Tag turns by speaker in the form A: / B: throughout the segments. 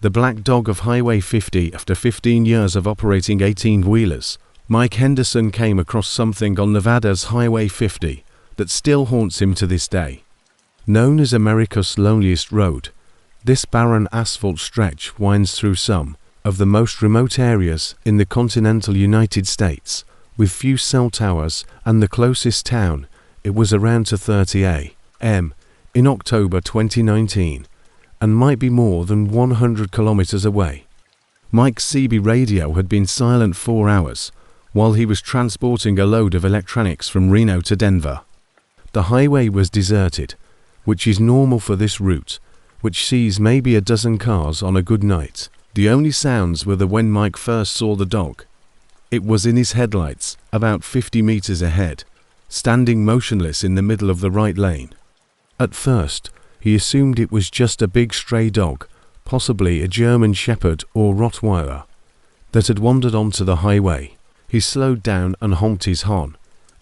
A: the black dog of Highway 50. After 15 years of operating 18-wheelers, Mike Henderson came across something on Nevada's Highway 50 that still haunts him to this day. Known as America's loneliest road, this barren asphalt stretch winds through some of the most remote areas in the continental United States, with few cell towers, and the closest town, it was around 2:30 a.m. in October 2019, and might be more than 100 kilometers away. Mike's CB radio had been silent 4 hours while he was transporting a load of electronics from Reno to Denver. The highway was deserted, which is normal for this route, which sees maybe a dozen cars on a good night. The only sounds were when Mike first saw the dog. It was in his headlights, about 50 meters ahead, standing motionless in the middle of the right lane. At first, he assumed it was just a big stray dog, possibly a German Shepherd or Rottweiler, that had wandered onto the highway. He slowed down and honked his horn,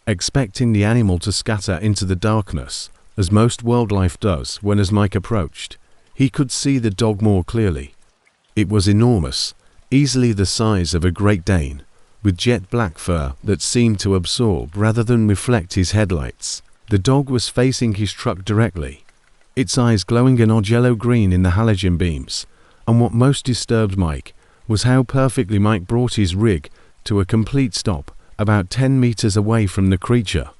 A: expecting the animal to scatter into the darkness, as most wildlife does when as Mike approached. He could see the dog more clearly. It was enormous, easily the size of a Great Dane, with jet black fur that seemed to absorb rather than reflect his headlights. The dog was facing his truck directly, its eyes glowing an odd yellow-green in the halogen beams, and what most disturbed Mike was how perfectly Mike brought his rig to a complete stop about 10 meters away from the creature,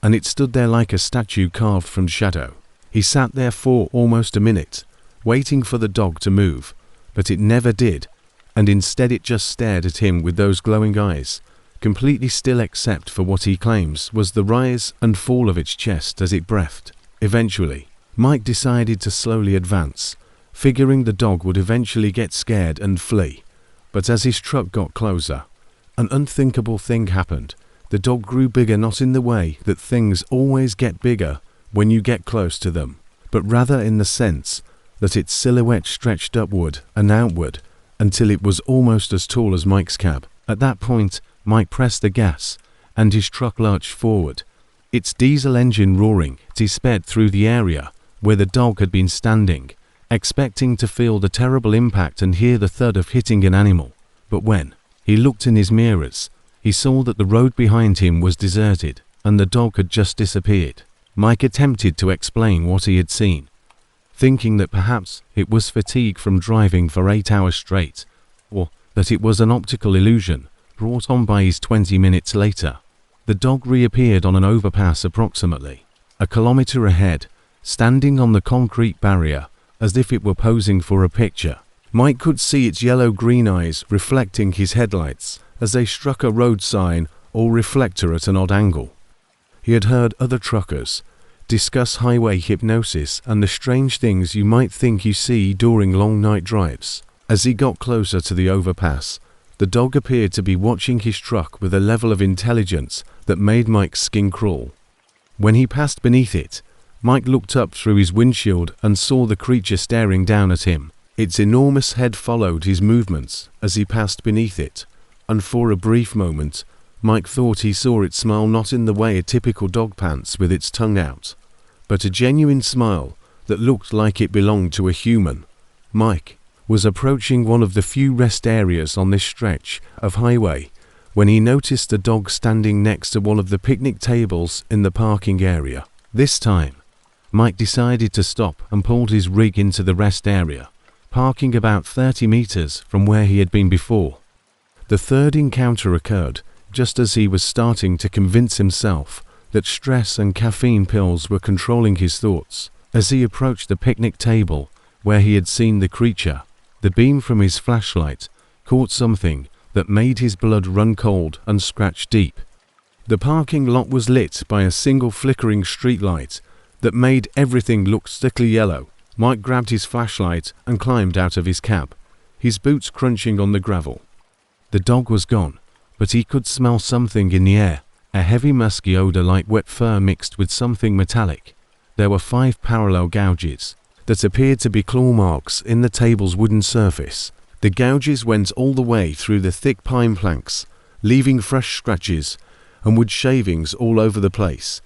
A: and it stood there like a statue carved from shadow. He sat there for almost a minute, waiting for the dog to move, but it never did, and instead it just stared at him with those glowing eyes, completely still except for what he claims was the rise and fall of its chest as it breathed. Eventually, Mike decided to slowly advance, figuring the dog would eventually get scared and flee. But as his truck got closer, an unthinkable thing happened. The dog grew bigger, not in the way that things always get bigger when you get close to them, but rather in the sense that its silhouette stretched upward and outward until it was almost as tall as Mike's cab. At that point, Mike pressed the gas, and his truck lurched forward. Its diesel engine roaring, he sped through the area where the dog had been standing, expecting to feel the terrible impact and hear the thud of hitting an animal. But when he looked in his mirrors, he saw that the road behind him was deserted, and the dog had just disappeared. Mike attempted to explain what he had seen, thinking that perhaps it was fatigue from driving for 8 hours straight, or that it was an optical illusion brought on by his 20 minutes later. The dog reappeared on an overpass approximately a kilometer ahead, standing on the concrete barrier as if it were posing for a picture. Mike could see its yellow-green eyes reflecting his headlights as they struck a road sign or reflector at an odd angle. He had heard other truckers discuss highway hypnosis and the strange things you might think you see during long night drives. As he got closer to the overpass, the dog appeared to be watching his truck with a level of intelligence that made Mike's skin crawl. When he passed beneath it, Mike looked up through his windshield and saw the creature staring down at him. Its enormous head followed his movements as he passed beneath it, and for a brief moment, Mike thought he saw it smile, not in the way a typical dog pants with its tongue out, but a genuine smile that looked like it belonged to a human. Mike was approaching one of the few rest areas on this stretch of highway when he noticed the dog standing next to one of the picnic tables in the parking area. This time, Mike decided to stop and pulled his rig into the rest area, parking about 30 meters from where he had been before. The third encounter occurred just as he was starting to convince himself that stress and caffeine pills were controlling his thoughts. As he approached the picnic table where he had seen the creature, the beam from his flashlight caught something that made his blood run cold and scratch deep. The parking lot was lit by a single flickering street light that made everything look sickly yellow. Mike grabbed his flashlight and climbed out of his cab, his boots crunching on the gravel. The dog was gone, but he could smell something in the air, a heavy musky odor like wet fur mixed with something metallic. There were 5 parallel gouges that appeared to be claw marks in the table's wooden surface. The gouges went all the way through the thick pine planks, leaving fresh scratches and wood shavings all over the place.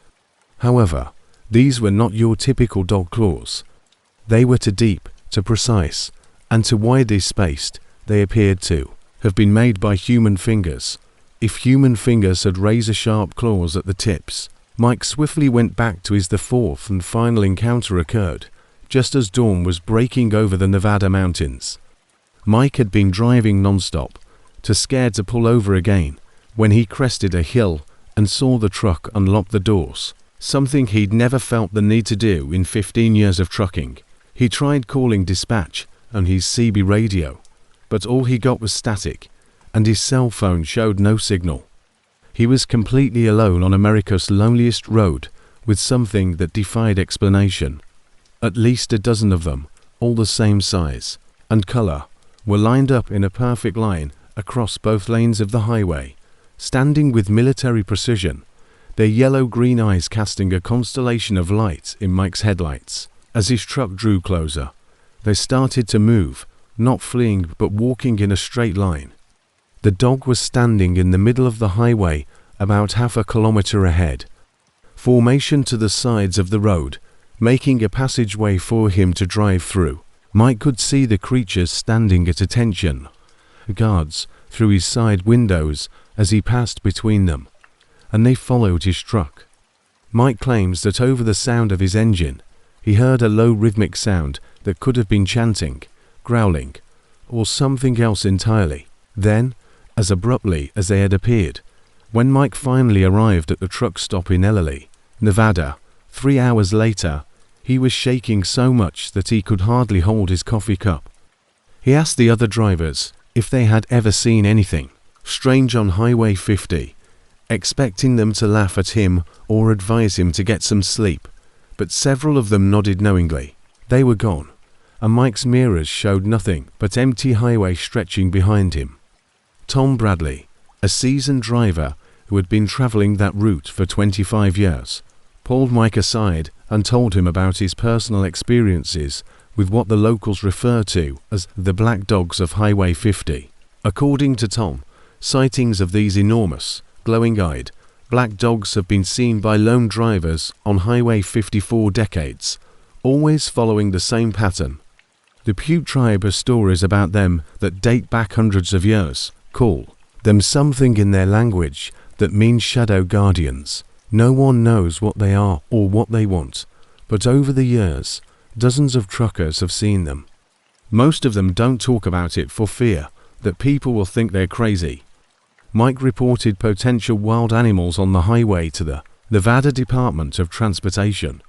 A: However, these were not your typical dog claws. They were too deep, too precise, and to widely spaced, they appeared to have been made by human fingers. If human fingers had razor-sharp claws at the tips, Mike swiftly went back to his the fourth and final encounter occurred, just as dawn was breaking over the Nevada mountains. Mike had been driving non-stop, too scared to pull over again, when he crested a hill and saw the truck unlock the doors, something he'd never felt the need to do in 15 years of trucking. He tried calling dispatch on his CB radio, but all he got was static, and his cell phone showed no signal. He was completely alone on America's loneliest road with something that defied explanation. At least a dozen of them, all the same size and color, were lined up in a perfect line across both lanes of the highway, standing with military precision, their yellow-green eyes casting a constellation of light in Mike's headlights. As his truck drew closer, they started to move, not fleeing but walking in a straight line. The dog was standing in the middle of the highway about half a kilometer ahead, formation to the sides of the road, making a passageway for him to drive through. Mike could see the creatures standing at attention, guards, through his side windows as he passed between them, and they followed his truck. Mike claims that over the sound of his engine, he heard a low rhythmic sound that could have been chanting, growling, or something else entirely. Then, as abruptly as they had appeared, when Mike finally arrived at the truck stop in Eerie, Nevada, 3 hours later, he was shaking so much that he could hardly hold his coffee cup. He asked the other drivers if they had ever seen anything strange on Highway 50, expecting them to laugh at him or advise him to get some sleep, but several of them nodded knowingly. They were gone, and Mike's mirrors showed nothing but empty highway stretching behind him. Tom Bradley, a seasoned driver who had been traveling that route for 25 years, pulled Mike aside and told him about his personal experiences with what the locals refer to as the black dogs of Highway 50. According to Tom, sightings of these enormous, glowing-eyed, black dogs have been seen by lone drivers on Highway 50 for decades, always following the same pattern. The Pute tribe has stories about them that date back hundreds of years, call them something in their language that means shadow guardians. No one knows what they are or what they want, but over the years, dozens of truckers have seen them. Most of them don't talk about it for fear that people will think they're crazy. Mike reported potential wild animals on the highway to the Nevada Department of Transportation,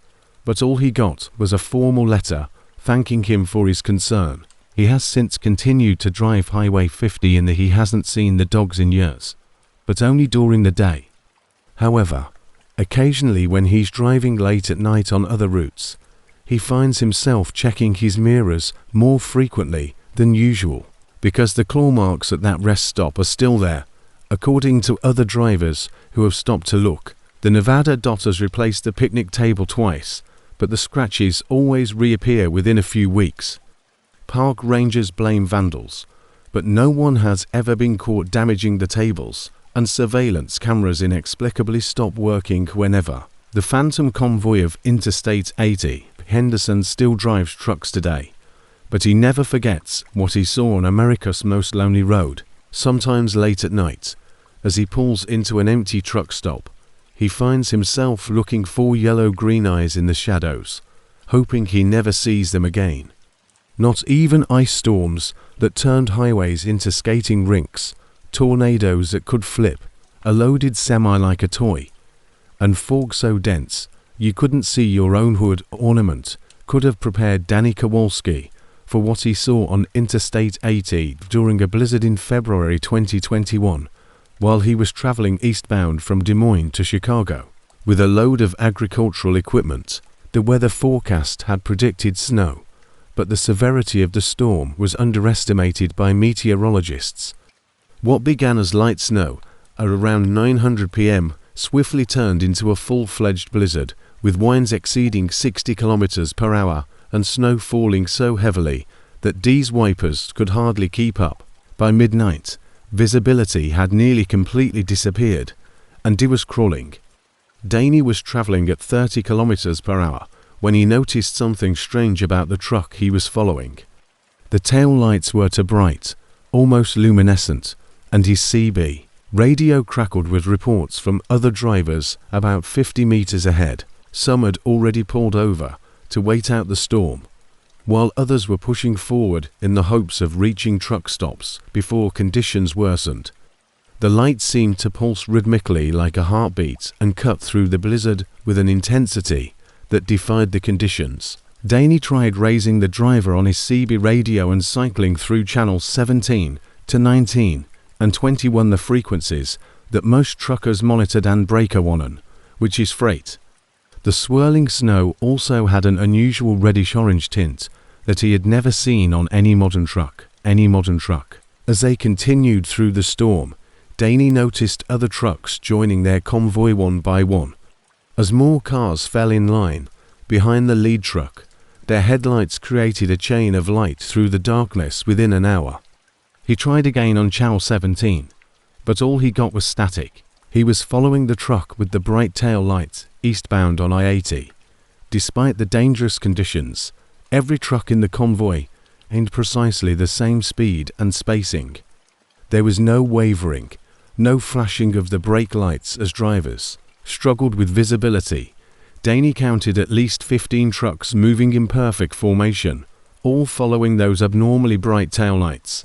A: but all he got was a formal letter thanking him for his concern. He has since continued to drive Highway 50 in that he hasn't seen the dogs in years, but only during the day. However, occasionally when he's driving late at night on other routes, he finds himself checking his mirrors more frequently than usual, because the claw marks at that rest stop are still there. According to other drivers who have stopped to look, the Nevada dot has replaced the picnic table twice, but the scratches always reappear within a few weeks. Park rangers blame vandals, but no one has ever been caught damaging the tables, and surveillance cameras inexplicably stop working whenever. The phantom convoy of Interstate 80, Henderson still drives trucks today, but he never forgets what he saw on America's most lonely road. Sometimes late at night, as he pulls into an empty truck stop, he finds himself looking for yellow-green eyes in the shadows, hoping he never sees them again. Not even ice storms that turned highways into skating rinks, tornadoes that could flip a loaded semi like a toy, and fog so dense you couldn't see your own hood ornament could have prepared Danny Kowalski for what he saw on Interstate 80 during a blizzard in February 2021, while he was traveling eastbound from Des Moines to Chicago. With a load of agricultural equipment, the weather forecast had predicted snow, but the severity of the storm was underestimated by meteorologists. What began as light snow at around 900 p.m. swiftly turned into a full-fledged blizzard, with winds exceeding 60 kilometers per hour and snow falling so heavily that Dee's wipers could hardly keep up. By midnight, visibility had nearly completely disappeared, and Dee was crawling. Danny was traveling at 30 kilometers per hour when he noticed something strange about the truck he was following. The tail lights were too bright, almost luminescent, and his CB radio crackled with reports from other drivers about 50 meters ahead. Some had already pulled over to wait out the storm, while others were pushing forward in the hopes of reaching truck stops before conditions worsened. The lights seemed to pulse rhythmically like a heartbeat and cut through the blizzard with an intensity that defied the conditions. Danny tried raising the driver on his CB radio and cycling through channels 17 to 19 and 21, the frequencies that most truckers monitored and breaker one, which is freight. The swirling snow also had an unusual reddish-orange tint that he had never seen on any modern truck. As they continued through the storm, Danny noticed other trucks joining their convoy one by one. As more cars fell in line behind the lead truck, their headlights created a chain of light through the darkness within an hour. He tried again on channel 17, but all he got was static. He was following the truck with the bright tail light eastbound on I-80. Despite the dangerous conditions, every truck in the convoy aimed precisely the same speed and spacing. There was no wavering, no flashing of the brake lights as drivers struggled with visibility. Danny counted at least 15 trucks moving in perfect formation, all following those abnormally bright taillights.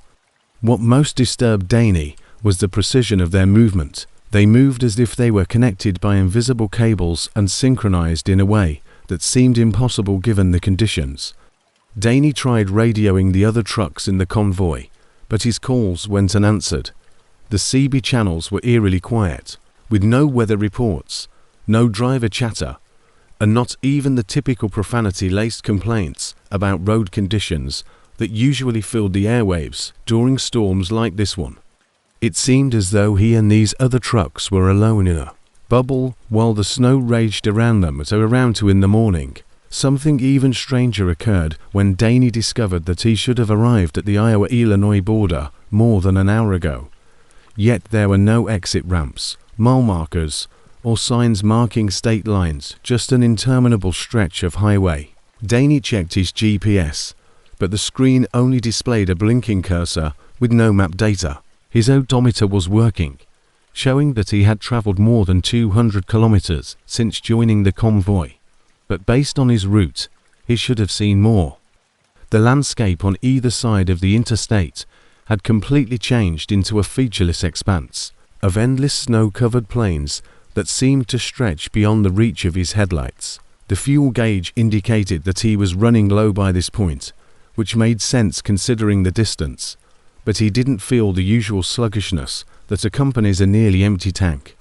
A: What most disturbed Danny was the precision of their movement. They moved as if they were connected by invisible cables and synchronized in a way that seemed impossible given the conditions. Danny tried radioing the other trucks in the convoy, but his calls went unanswered. The CB channels were eerily quiet, with no weather reports, no driver chatter, and not even the typical profanity-laced complaints about road conditions that usually filled the airwaves during storms like this one. It seemed as though he and these other trucks were alone in a bubble while the snow raged around them at around 2 in the morning. Something even stranger occurred when Danny discovered that he should have arrived at the Iowa-Illinois border more than an hour ago. Yet there were no exit ramps, mile markers, or signs marking state lines, just an interminable stretch of highway. Danny checked his GPS, but the screen only displayed a blinking cursor with no map data. His odometer was working, showing that he had traveled more than 200 kilometers since joining the convoy. But based on his route, he should have seen more. The landscape on either side of the interstate had completely changed into a featureless expanse of endless snow-covered plains that seemed to stretch beyond the reach of his headlights. The fuel gauge indicated that he was running low by this point, which made sense considering the distance, but he didn't feel the usual sluggishness that accompanies a nearly empty tank.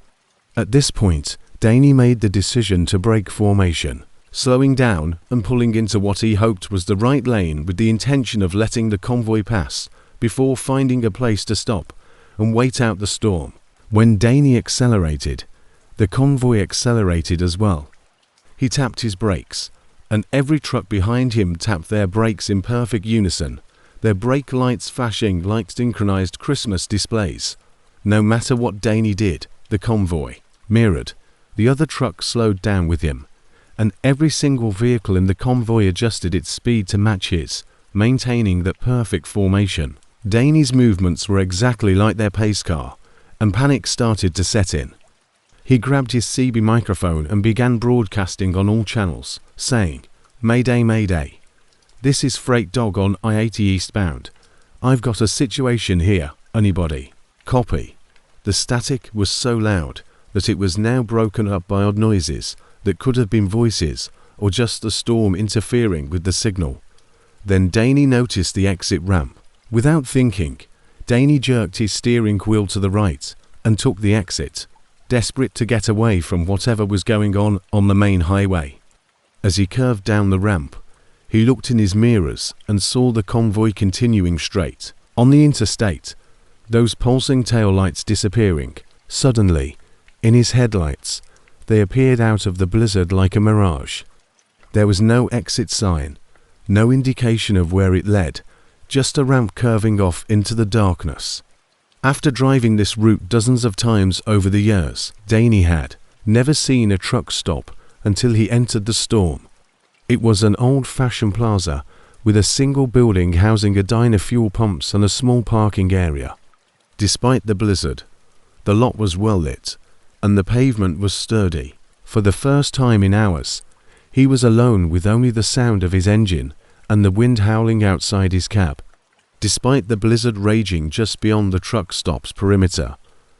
A: At this point, Danny made the decision to break formation, slowing down and pulling into what he hoped was the right lane with the intention of letting the convoy pass before finding a place to stop and wait out the storm. When Danny accelerated, the convoy accelerated as well. He tapped his brakes, and every truck behind him tapped their brakes in perfect unison, their brake lights flashing like synchronized Christmas displays. No matter what Danny did, the convoy mirrored. The other trucks slowed down with him, and every single vehicle in the convoy adjusted its speed to match his, maintaining that perfect formation. Danny's movements were exactly like their pace car, and panic started to set in. He grabbed his CB microphone and began broadcasting on all channels, saying, "Mayday, Mayday. This is Freight Dog on I-80 eastbound. I've got a situation here, anybody? Copy." The static was so loud that it was now broken up by odd noises that could have been voices or just the storm interfering with the signal. Then Danny noticed the exit ramp. Without thinking, Danny jerked his steering wheel to the right and took the exit, desperate to get away from whatever was going on the main highway. As he curved down the ramp, he looked in his mirrors and saw the convoy continuing straight. On the interstate, those pulsing taillights disappearing. Suddenly, in his headlights, they appeared out of the blizzard like a mirage. There was no exit sign, no indication of where it led, just a ramp curving off into the darkness. After driving this route dozens of times over the years, Danny had never seen a truck stop until he entered the storm. It was an old-fashioned plaza with a single building housing a diner, fuel pumps and a small parking area. Despite the blizzard, the lot was well lit, and the pavement was sturdy. For the first time in hours, he was alone with only the sound of his engine and the wind howling outside his cab. Despite the blizzard raging just beyond the truck stop's perimeter,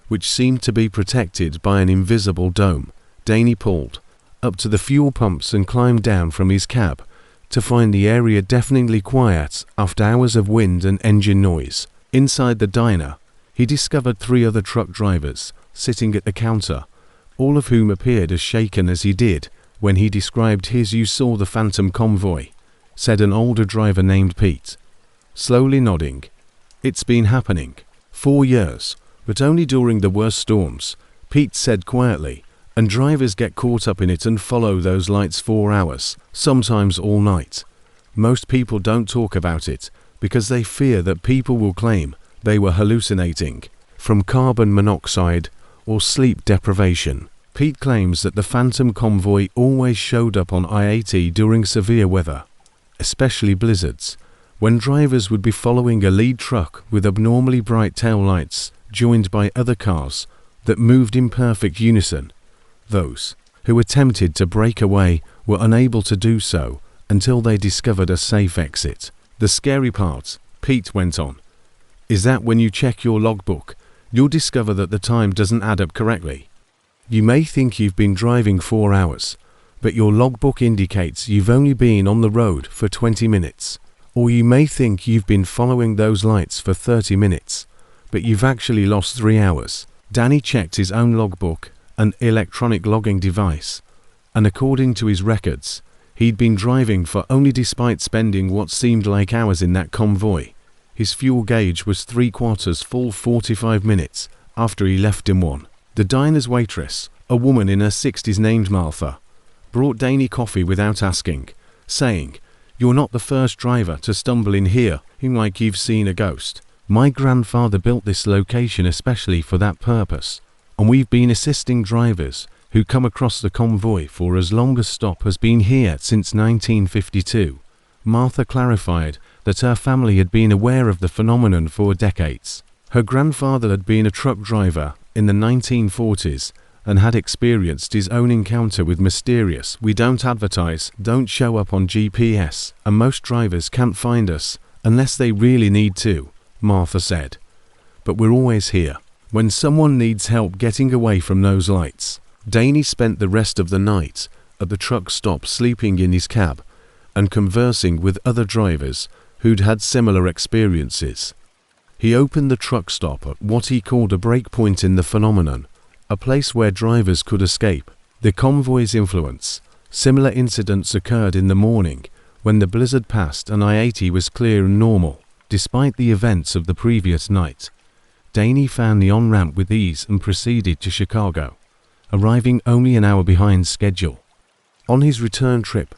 A: which seemed to be protected by an invisible dome, Danny pulled up to the fuel pumps and climbed down from his cab to find the area deafeningly quiet after hours of wind and engine noise. Inside the diner, he discovered 3 other truck drivers sitting at the counter, all of whom appeared as shaken as he did when he described his "You saw the phantom convoy," said an older driver named Pete, slowly nodding. "It's been happening 4 years, but only during the worst storms," Pete said quietly, "and drivers get caught up in it and follow those lights 4 hours, sometimes all night. Most people don't talk about it because they fear that people will claim they were hallucinating from carbon monoxide or sleep deprivation." Pete claims that the phantom convoy always showed up on I-80 during severe weather, especially blizzards, when drivers would be following a lead truck with abnormally bright tail lights joined by other cars that moved in perfect unison. Those who attempted to break away were unable to do so until they discovered a safe exit. "The scary part," Pete went on, "is that when you check your logbook, you'll discover that the time doesn't add up correctly. You may think you've been driving 4 hours, but your logbook indicates you've only been on the road for 20 minutes. Or you may think you've been following those lights for 30 minutes, but you've actually lost 3 hours." Danny checked his own logbook, an electronic logging device, and according to his records, he'd been driving for only despite spending what seemed like hours in that convoy. His fuel gauge was 3/4 full 45 minutes after he left Des Moines. The diner's waitress, a woman in her 60s named Martha, brought Danny coffee without asking, saying, "You're not the first driver to stumble in here like you've seen a ghost. My grandfather built this location especially for that purpose, and we've been assisting drivers who come across the convoy for as long as Stop has been here since 1952. Martha clarified that her family had been aware of the phenomenon for decades. Her grandfather had been a truck driver in the 1940s and had experienced his own encounter with mysterious "We don't advertise, don't show up on GPS, and most drivers can't find us unless they really need to," Martha said. "But we're always here when someone needs help getting away from those lights." Danny spent the rest of the night at the truck stop sleeping in his cab and conversing with other drivers who'd had similar experiences. He opened the truck stop at what he called a break point in the phenomenon, a place where drivers could escape the convoy's influence. Similar incidents occurred in the morning when the blizzard passed and I-80 was clear and normal. Despite the events of the previous night, Danny found the on-ramp with ease and proceeded to Chicago, arriving only an hour behind schedule. On his return trip,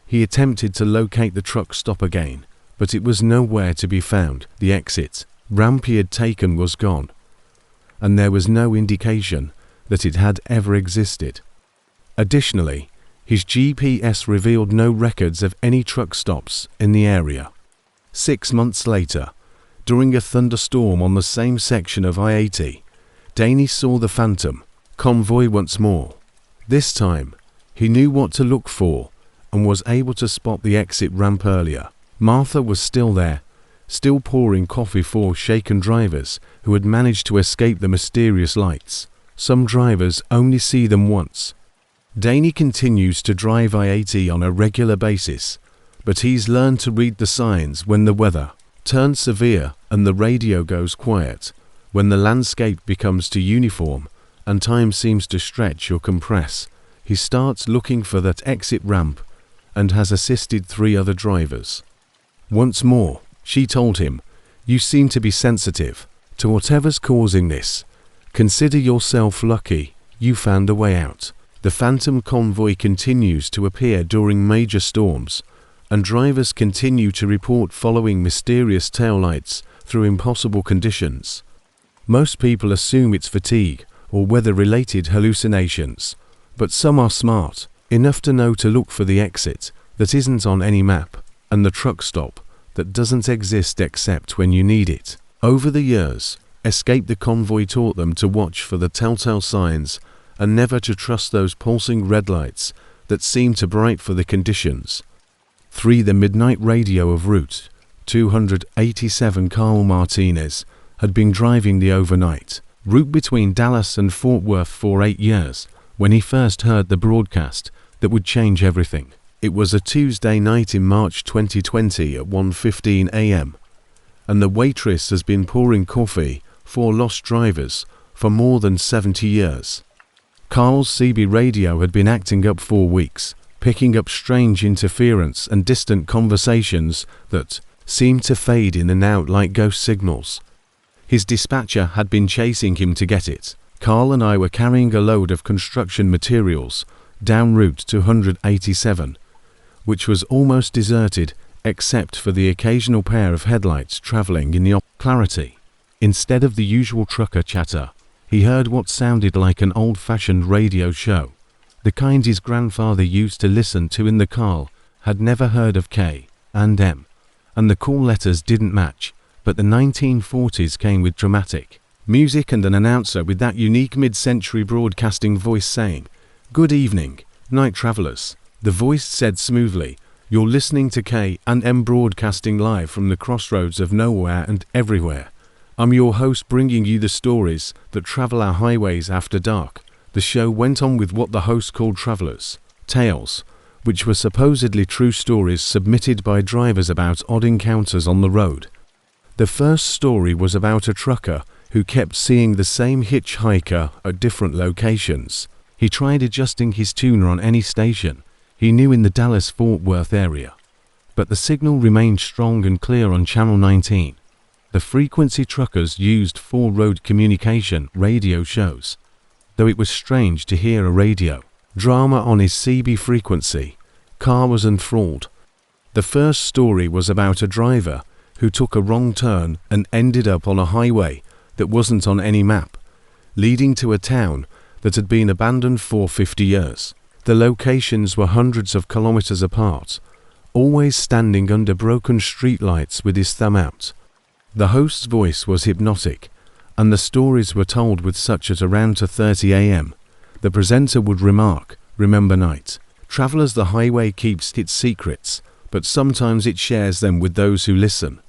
A: he attempted to locate the truck stop again, but it was nowhere to be found. The exit ramp he had taken was gone, and there was no indication that it had ever existed. Additionally, his GPS revealed no records of any truck stops in the area. 6 months later, during a thunderstorm on the same section of I-80, Danny saw the phantom convoy once more. This time, he knew what to look for and was able to spot the exit ramp earlier. Martha was still there, still pouring coffee for shaken drivers who had managed to escape the mysterious lights. Some drivers only see them once. Danny continues to drive I-80 on a regular basis, but he's learned to read the signs when the weather turns severe and the radio goes quiet, when the landscape becomes too uniform and time seems to stretch or compress. He starts looking for that exit ramp and has assisted 3 other drivers. Once more, she told him, "You seem to be sensitive to whatever's causing this. Consider yourself lucky you found a way out." The phantom convoy continues to appear during major storms, and drivers continue to report following mysterious taillights through impossible conditions. Most people assume it's fatigue or weather-related hallucinations, but some are smart enough to know to look for the exit that isn't on any map. and the truck stop that doesn't exist except when you need it. Over the years, Escape the Convoy taught them to watch for the telltale signs and never to trust those pulsing red lights that seem too bright for the conditions. 3. The midnight radio of Route 287. Carl Martinez had been driving the overnight route between Dallas and Fort Worth for 8 years when he first heard the broadcast that would change everything. It was a Tuesday night in March 2020 at 1:15 a.m. and the waitress has been pouring coffee for lost drivers for more than 70 years. Carl's CB radio had been acting up for weeks, picking up strange interference and distant conversations that seemed to fade in and out like ghost signals. His dispatcher had been chasing him to get it. Carl and I were carrying a load of construction materials down Route 287, which was almost deserted except for the occasional pair of headlights travelling in the clarity. Instead of the usual trucker chatter, he heard what sounded like an old-fashioned radio show, the kind his grandfather used to listen to in the car. Had never heard of K&M, and the call letters didn't match, but the 1940s came with dramatic music and an announcer with that unique mid-century broadcasting voice saying, "Good evening, night travelers." The voice said smoothly, "You're listening to K&M broadcasting live from the crossroads of nowhere and everywhere. I'm your host bringing you the stories that travel our highways after dark." The show went on with what the host called travelers' tales, which were supposedly true stories submitted by drivers about odd encounters on the road. The first story was about a trucker who kept seeing the same hitchhiker at different locations. He tried adjusting his tuner on any station he knew in the Dallas-Fort Worth area, but the signal remained strong and clear on Channel 19. The frequency truckers used for road communication radio shows, though it was strange to hear a radio drama on his CB frequency. Carl was enthralled. The first story was about a driver who took a wrong turn and ended up on a highway that wasn't on any map, leading to a town that had been abandoned for 50 years. The locations were hundreds of kilometers apart, always standing under broken streetlights with his thumb out. The host's voice was hypnotic, and the stories were told with such at around 2:30 a.m. The presenter would remark, "Remember night travelers, the highway keeps its secrets, but sometimes it shares them with those who listen."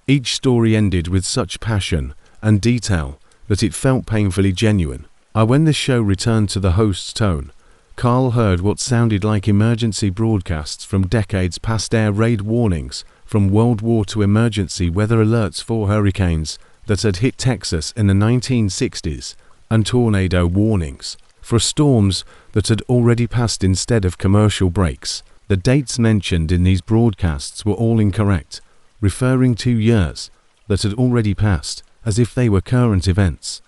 A: Each story ended with such passion and detail that it felt painfully genuine. When the show returned to the host's tone, Carl heard what sounded like emergency broadcasts from decades past, air raid warnings from World War II, emergency weather alerts for hurricanes that had hit Texas in the 1960s, and tornado warnings for storms that had already passed instead of commercial breaks. The dates mentioned in these broadcasts were all incorrect, referring to years that had already passed, as if they were current events.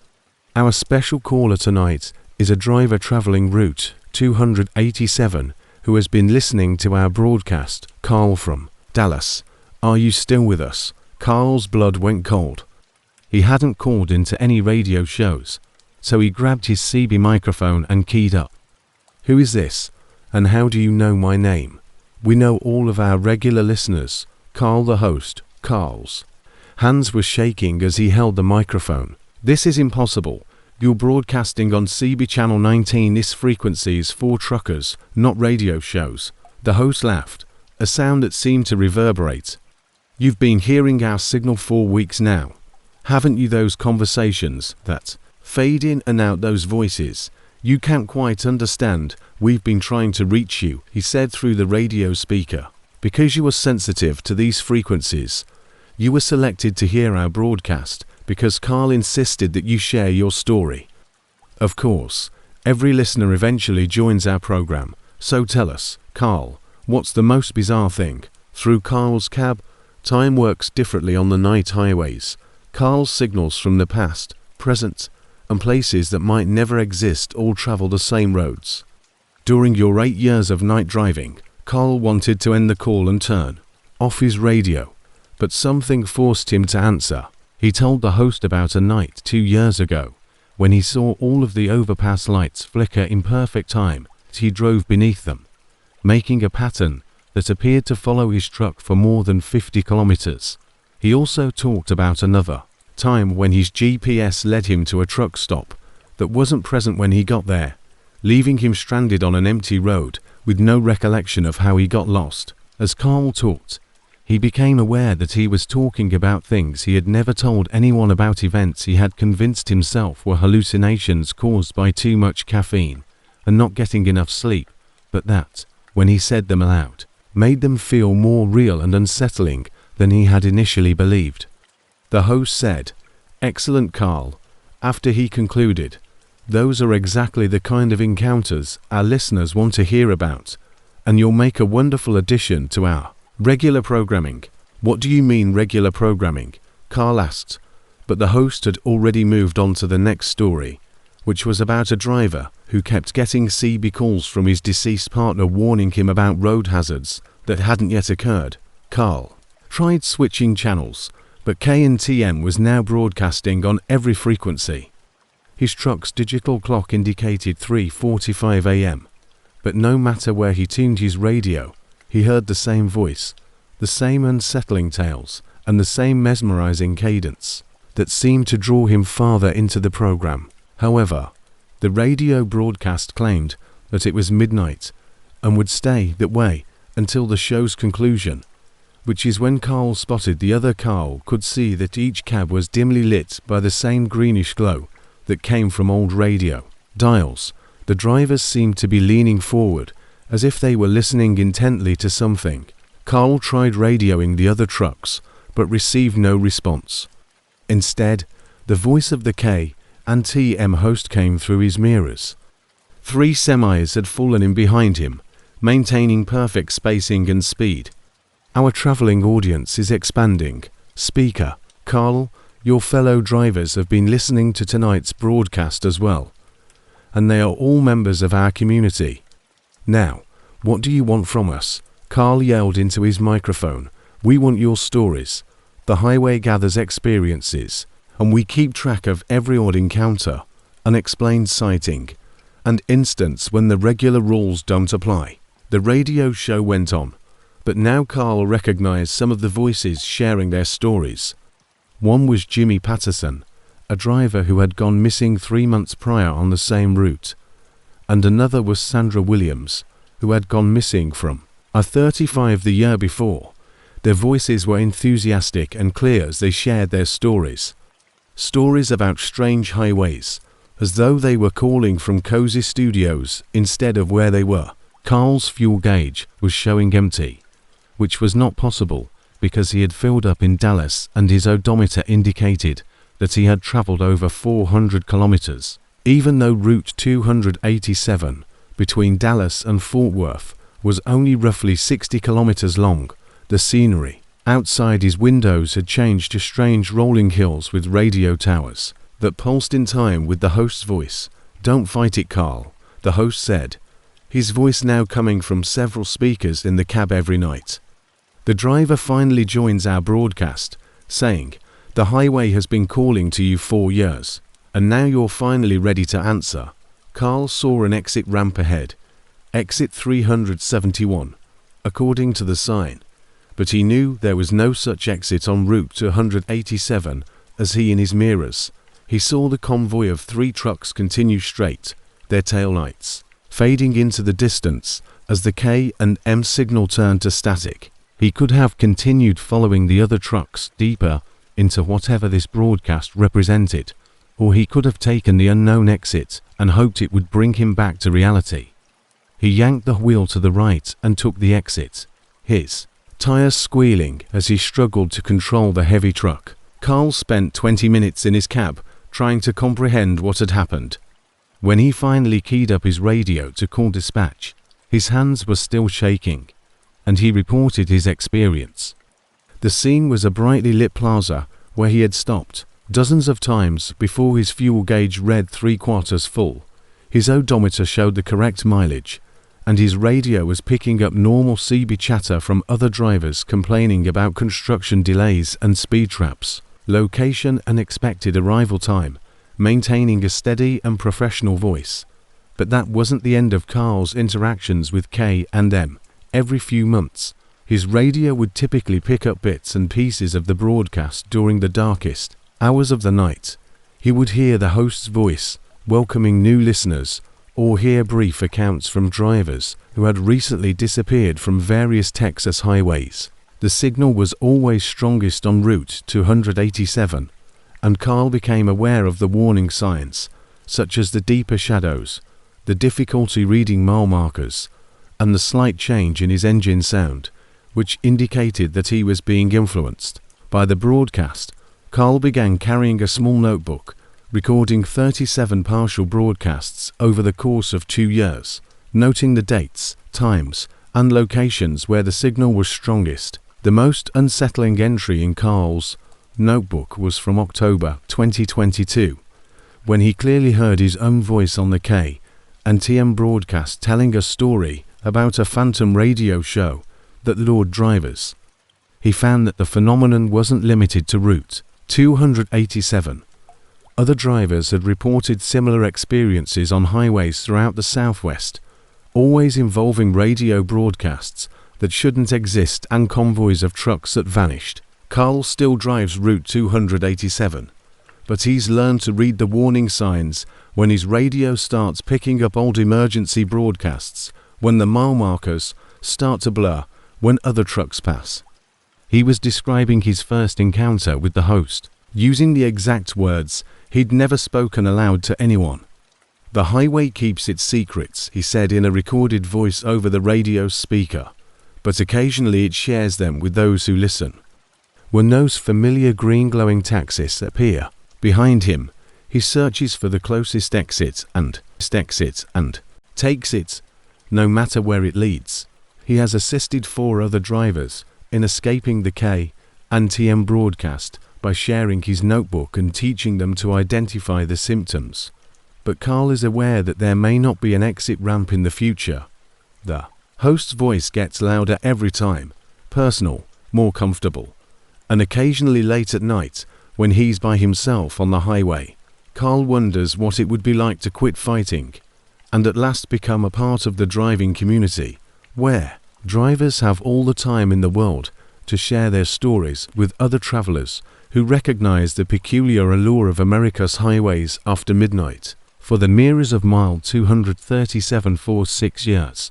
A: Our special caller tonight is a driver traveling Route 287 who has been listening to our broadcast. Carl from Dallas. Are you still with us? Carl's blood went cold. He hadn't called into any radio shows, so he grabbed his CB microphone and keyed up. "Who is this? And how do you know my name?" "We know all of our regular listeners." Carl, the host. Carl's hands were shaking as he held the microphone. "This is impossible. You're broadcasting on CB Channel 19. This frequency is for truckers, not radio shows." The host laughed, a sound that seemed to reverberate. "You've been hearing our signal for weeks now, haven't you? Those conversations that fade in and out, those voices. You can't quite understand. We've been trying to reach you," he said through the radio speaker. "Because you are sensitive to these frequencies, you were selected to hear our broadcast because Carl insisted that you share your story. Of course, every listener eventually joins our program. So tell us, Carl, what's the most bizarre thing?" Through Carl's cab, time works differently on the night highways. Carl's signals from the past, present, and places that might never exist all travel the same roads. During your 8 years of night driving, Carl wanted to end the call and turn off his radio, but something forced him to answer. He told the host about a night 2 years ago when he saw all of the overpass lights flicker in perfect time as he drove beneath them, making a pattern that appeared to follow his truck for more than 50 kilometers. He also talked about another time when his GPS led him to a truck stop that wasn't present when he got there, leaving him stranded on an empty road with no recollection of how he got lost. As Carl talked, he became aware that he was talking about things he had never told anyone about, events he had convinced himself were hallucinations caused by too much caffeine and not getting enough sleep, but that, when he said them aloud, made them feel more real and unsettling than he had initially believed. The host said, "Excellent, Carl." After he concluded, "Those are exactly the kind of encounters our listeners want to hear about, and you'll make a wonderful addition to our regular programming." "What do you mean regular programming?" Carl asked, but the host had already moved on to the next story, which was about a driver who kept getting CB calls from his deceased partner warning him about road hazards that hadn't yet occurred. Carl tried switching channels, but KNTM was now broadcasting on every frequency. His truck's digital clock indicated 3:45 a.m., but no matter where he tuned his radio, he heard the same voice, the same unsettling tales, and the same mesmerizing cadence that seemed to draw him farther into the program. However, the radio broadcast claimed that it was midnight and would stay that way until the show's conclusion, which is when Carl spotted the other. Carl could see that each cab was dimly lit by the same greenish glow that came from old radio dials. The drivers seemed to be leaning forward, as if they were listening intently to something. Carl tried radioing the other trucks, but received no response. Instead, the voice of the KNTM host came through his mirrors. 3 semis had fallen in behind him, maintaining perfect spacing and speed. "Our traveling audience is expanding. Speaker, Carl, your fellow drivers have been listening to tonight's broadcast as well, and they are all members of our community. Now, what do you want from us?" Carl yelled into his microphone. "We want your stories. The highway gathers experiences, and we keep track of every odd encounter, unexplained sighting, and instance when the regular rules don't apply." The radio show went on, but now Carl recognized some of the voices sharing their stories. One was Jimmy Patterson, a driver who had gone missing 3 months prior on the same route, and another was Sandra Williams, who had gone missing from I-35 the year before. Their voices were enthusiastic and clear as they shared their stories. Stories about strange highways, as though they were calling from cozy studios instead of where they were. Carl's fuel gauge was showing empty, which was not possible because he had filled up in Dallas, and his odometer indicated that he had traveled over 400 kilometers. Even though Route 287 between Dallas and Fort Worth was only roughly 60 kilometers long, the scenery outside his windows had changed to strange rolling hills with radio towers that pulsed in time with the host's voice. "Don't fight it, Carl," the host said, his voice now coming from several speakers in the cab every night. The driver finally joins our broadcast, saying, "The highway has been calling to you 4 years, and now you're finally ready to answer." Carl saw an exit ramp ahead, exit 371, according to the sign, but he knew there was no such exit on Route 287 as he in his mirrors. He saw the convoy of 3 trucks continue straight, their taillights fading into the distance as the K&M signal turned to static. He could have continued following the other trucks deeper into whatever this broadcast represented, or he could have taken the unknown exit and hoped it would bring him back to reality. He yanked the wheel to the right and took the exit, his tires squealing as he struggled to control the heavy truck. Carl spent 20 minutes in his cab trying to comprehend what had happened. When he finally keyed up his radio to call dispatch, his hands were still shaking, and he reported his experience. The scene was a brightly lit plaza where he had stopped dozens of times before his fuel gauge read 3/4 full. His odometer showed the correct mileage, and his radio was picking up normal CB chatter from other drivers complaining about construction delays and speed traps, location and expected arrival time, maintaining a steady and professional voice. But that wasn't the end of Carl's interactions with K&M. every few months, his radio would typically pick up bits and pieces of the broadcast during the darkest hours of the night. He would hear the host's voice, welcoming new listeners, or hear brief accounts from drivers who had recently disappeared from various Texas highways. The signal was always strongest on Route 287, and Carl became aware of the warning signs, such as the deeper shadows, the difficulty reading mile markers, and the slight change in his engine sound, which indicated that he was being influenced by the broadcast. Carl began carrying a small notebook, recording 37 partial broadcasts over the course of 2 years, noting the dates, times, and locations where the signal was strongest. The most unsettling entry in Carl's notebook was from October 2022, when he clearly heard his own voice on the K and TM broadcast telling a story about a phantom radio show that lured drivers. He found that the phenomenon wasn't limited to Route 287. Other drivers had reported similar experiences on highways throughout the Southwest, always involving radio broadcasts that shouldn't exist and convoys of trucks that vanished. Carl still drives Route 287, but he's learned to read the warning signs when his radio starts picking up old emergency broadcasts, when the mile markers start to blur when other trucks pass. He was describing his first encounter with the host, using the exact words he'd never spoken aloud to anyone. "The highway keeps its secrets," he said in a recorded voice over the radio speaker, "but occasionally it shares them with those who listen." When those familiar green glowing taxis appear behind him, he searches for the closest exit and takes it, no matter where it leads. He has assisted 4 other drivers in escaping the K and TM broadcast by sharing his notebook and teaching them to identify the symptoms. But Carl is aware that there may not be an exit ramp in the future. The host's voice gets louder every time, personal, more comfortable, and occasionally late at night, when he's by himself on the highway, Carl wonders what it would be like to quit fighting and at last become a part of the driving community, where drivers have all the time in the world to share their stories with other travelers who recognize the peculiar allure of America's highways after midnight. For the mirrors of mile 237 for 6 years,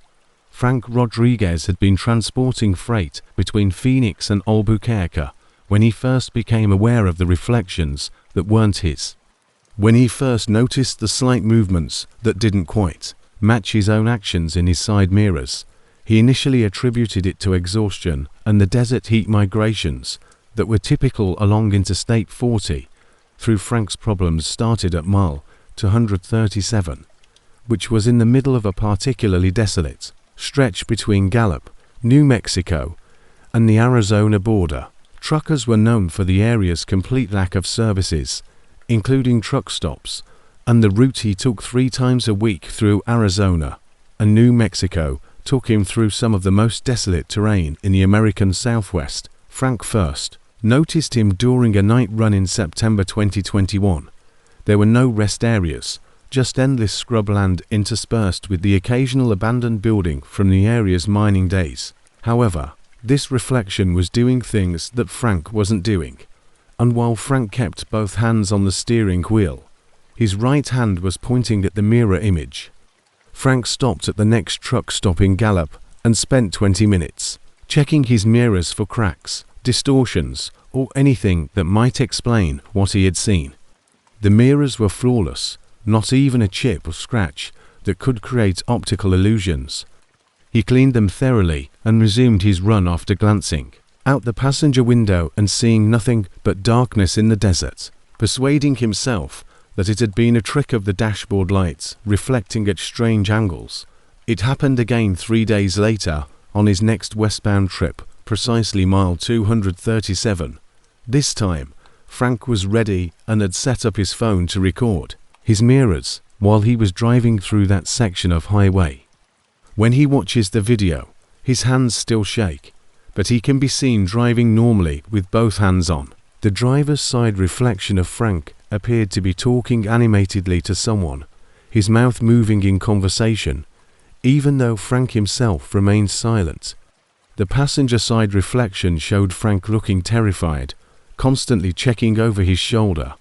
A: Frank Rodriguez had been transporting freight between Phoenix and Albuquerque when he first became aware of the reflections that weren't his. When he first noticed the slight movements that didn't quite match his own actions in his side mirrors, he initially attributed it to exhaustion and the desert heat migrations that were typical along Interstate 40. Through Frank's problems started at mile 237, which was in the middle of a particularly desolate stretch between Gallup, New Mexico, and the Arizona border. Truckers were known for the area's complete lack of services, including truck stops, and the route he took 3 times a week through Arizona and New Mexico took him through some of the most desolate terrain in the American Southwest. Frank first noticed him during a night run in September 2021. There were no rest areas, just endless scrubland interspersed with the occasional abandoned building from the area's mining days. However, this reflection was doing things that Frank wasn't doing, and while Frank kept both hands on the steering wheel, his right hand was pointing at the mirror image. Frank stopped at the next truck stop in Gallup and spent 20 minutes checking his mirrors for cracks, distortions, or anything that might explain what he had seen. The mirrors were flawless, not even a chip or scratch that could create optical illusions. He cleaned them thoroughly and resumed his run after glancing out the passenger window and seeing nothing but darkness in the desert, persuading himself that it had been a trick of the dashboard lights reflecting at strange angles. It happened again 3 days later on his next westbound trip, precisely mile 237. This time, Frank was ready and had set up his phone to record his mirrors while he was driving through that section of highway. When he watches the video, his hands still shake, but he can be seen driving normally with both hands on. The driver's side reflection of Frank appeared to be talking animatedly to someone, his mouth moving in conversation, even though Frank himself remained silent. The passenger side reflection showed Frank looking terrified, constantly checking over his shoulder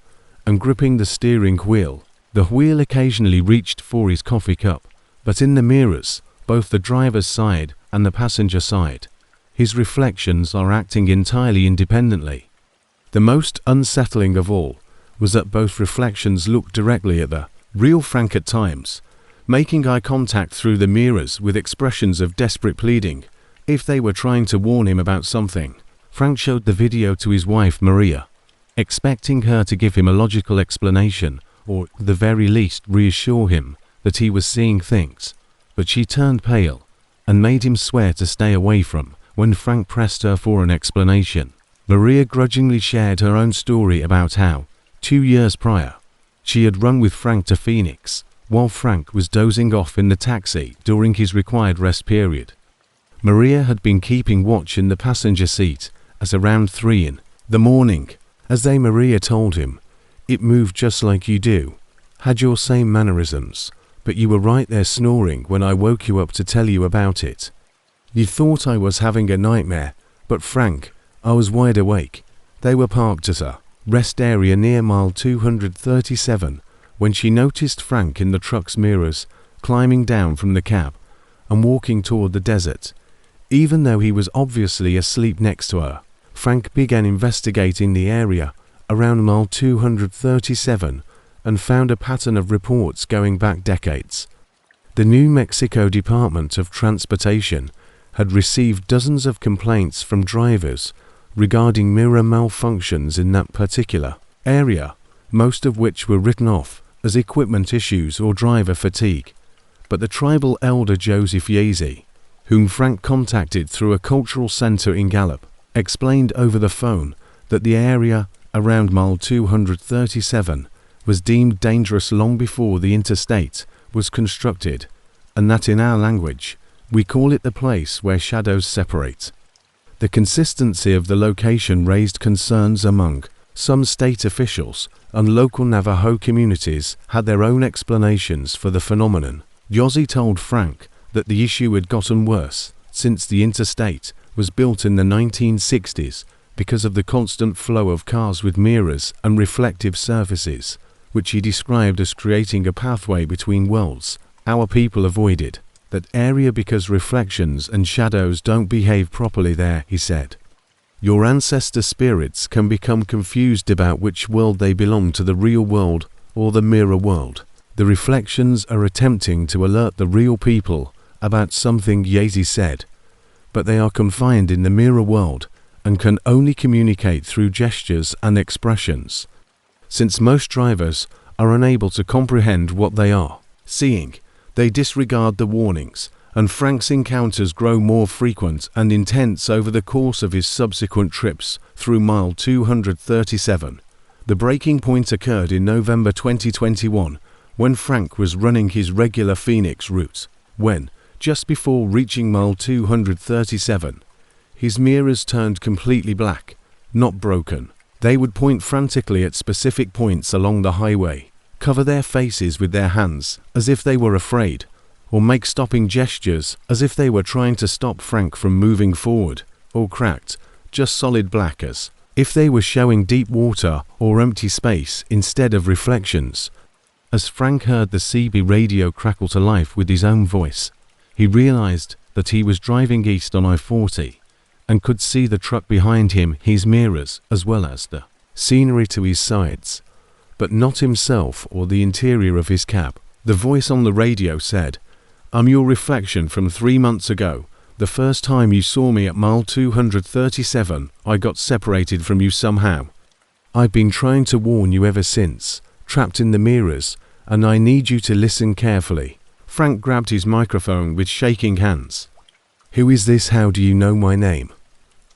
A: and gripping the steering wheel. The wheel occasionally reached for his coffee cup, but in the mirrors, both the driver's side and the passenger side, his reflections are acting entirely independently. The most unsettling of all was that both reflections looked directly at the real Frank at times, making eye contact through the mirrors with expressions of desperate pleading, if they were trying to warn him about something. Frank showed the video to his wife Maria, expecting her to give him a logical explanation or at the very least reassure him that he was seeing things, but she turned pale and made him swear to stay away from when Frank pressed her for an explanation. Maria grudgingly shared her own story about how, 2 years prior, she had run with Frank to Phoenix, while Frank was dozing off in the taxi during his required rest period. Maria had been keeping watch in the passenger seat at around 3 in the morning. As Maria told him, "It moved just like you do, had your same mannerisms, but you were right there snoring when I woke you up to tell you about it. You thought I was having a nightmare, but Frank, I was wide awake." They were parked at a rest area near mile 237 when she noticed Frank in the truck's mirrors, climbing down from the cab and walking toward the desert. Even though he was obviously asleep next to her, Frank began investigating the area around mile 237 and found a pattern of reports going back decades. The New Mexico Department of Transportation had received dozens of complaints from drivers regarding mirror malfunctions in that particular area, most of which were written off as equipment issues or driver fatigue. But the tribal elder Joseph Yazy, whom Frank contacted through a cultural center in Gallup, explained over the phone that the area around mile 237 was deemed dangerous long before the interstate was constructed, and that in our language, we call it the place where shadows separate. The consistency of the location raised concerns among some state officials, and local Navajo communities had their own explanations for the phenomenon. Yazy told Frank that the issue had gotten worse since the interstate was built in the 1960s because of the constant flow of cars with mirrors and reflective surfaces, which he described as creating a pathway between worlds our people avoided that area because reflections and shadows don't behave properly there, he said. Your ancestor spirits can become confused about which world they belong to, the real world or the mirror world. The reflections are attempting to alert the real people about something, Yazy said, but they are confined in the mirror world and can only communicate through gestures and expressions. Since most drivers are unable to comprehend what they are seeing, they disregard the warnings, and Frank's encounters grow more frequent and intense over the course of his subsequent trips through mile 237. The breaking point occurred in November 2021 when Frank was running his regular Phoenix route, when, just before reaching mile 237, his mirrors turned completely black, not broken. They would point frantically at specific points along the highway, cover their faces with their hands as if they were afraid, or make stopping gestures as if they were trying to stop Frank from moving forward, or cracked, just solid black as if they were showing deep water or empty space instead of reflections. As Frank heard the CB radio crackle to life with his own voice, he realized that he was driving east on I-40 and could see the truck behind him, his mirrors, as well as the scenery to his sides, but not himself or the interior of his cab. The voice on the radio said, "I'm your reflection from 3 months ago. The first time you saw me at mile 237, I got separated from you somehow. I've been trying to warn you ever since, trapped in the mirrors, and I need you to listen carefully." Frank grabbed his microphone with shaking hands. "Who is this? How do you know my name?"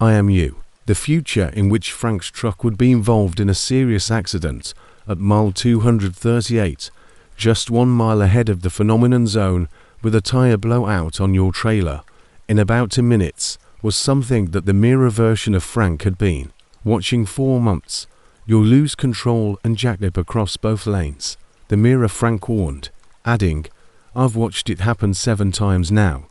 A: "I am you." The future in which Frank's truck would be involved in a serious accident at mile 238, just 1 mile ahead of the phenomenon zone, with a tire blowout on your trailer in about 2 minutes, was something that the mirror version of Frank had been watching for months. You'll lose control and jacklip across both lanes, the mirror Frank warned, adding, I've watched it happen 7 times now.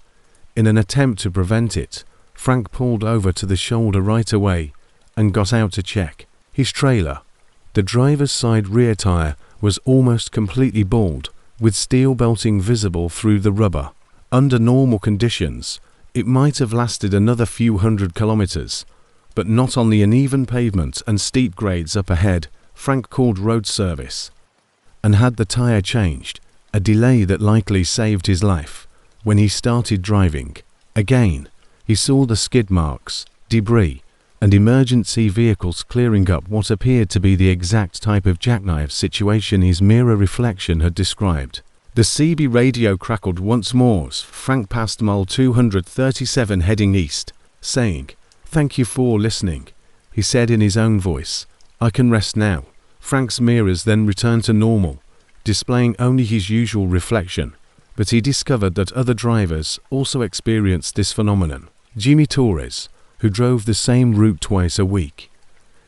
A: In an attempt to prevent it, Frank pulled over to the shoulder right away and got out to check. His trailer, the driver's side rear tire, was almost completely bald, with steel belting visible through the rubber. Under normal conditions, it might have lasted another few hundred kilometers, but not on the uneven pavement and steep grades up ahead. Frank called road service and had the tire changed, a delay that likely saved his life. When he started driving again, he saw the skid marks, debris, and emergency vehicles clearing up what appeared to be the exact type of jackknife situation his mirror reflection had described. The CB radio crackled once more as Frank passed mile 237 heading east, saying, "Thank you for listening," he said in his own voice. "I can rest now." Frank's mirrors then returned to normal, displaying only his usual reflection, but he discovered that other drivers also experienced this phenomenon. Jimmy Torres, who drove the same route twice a week,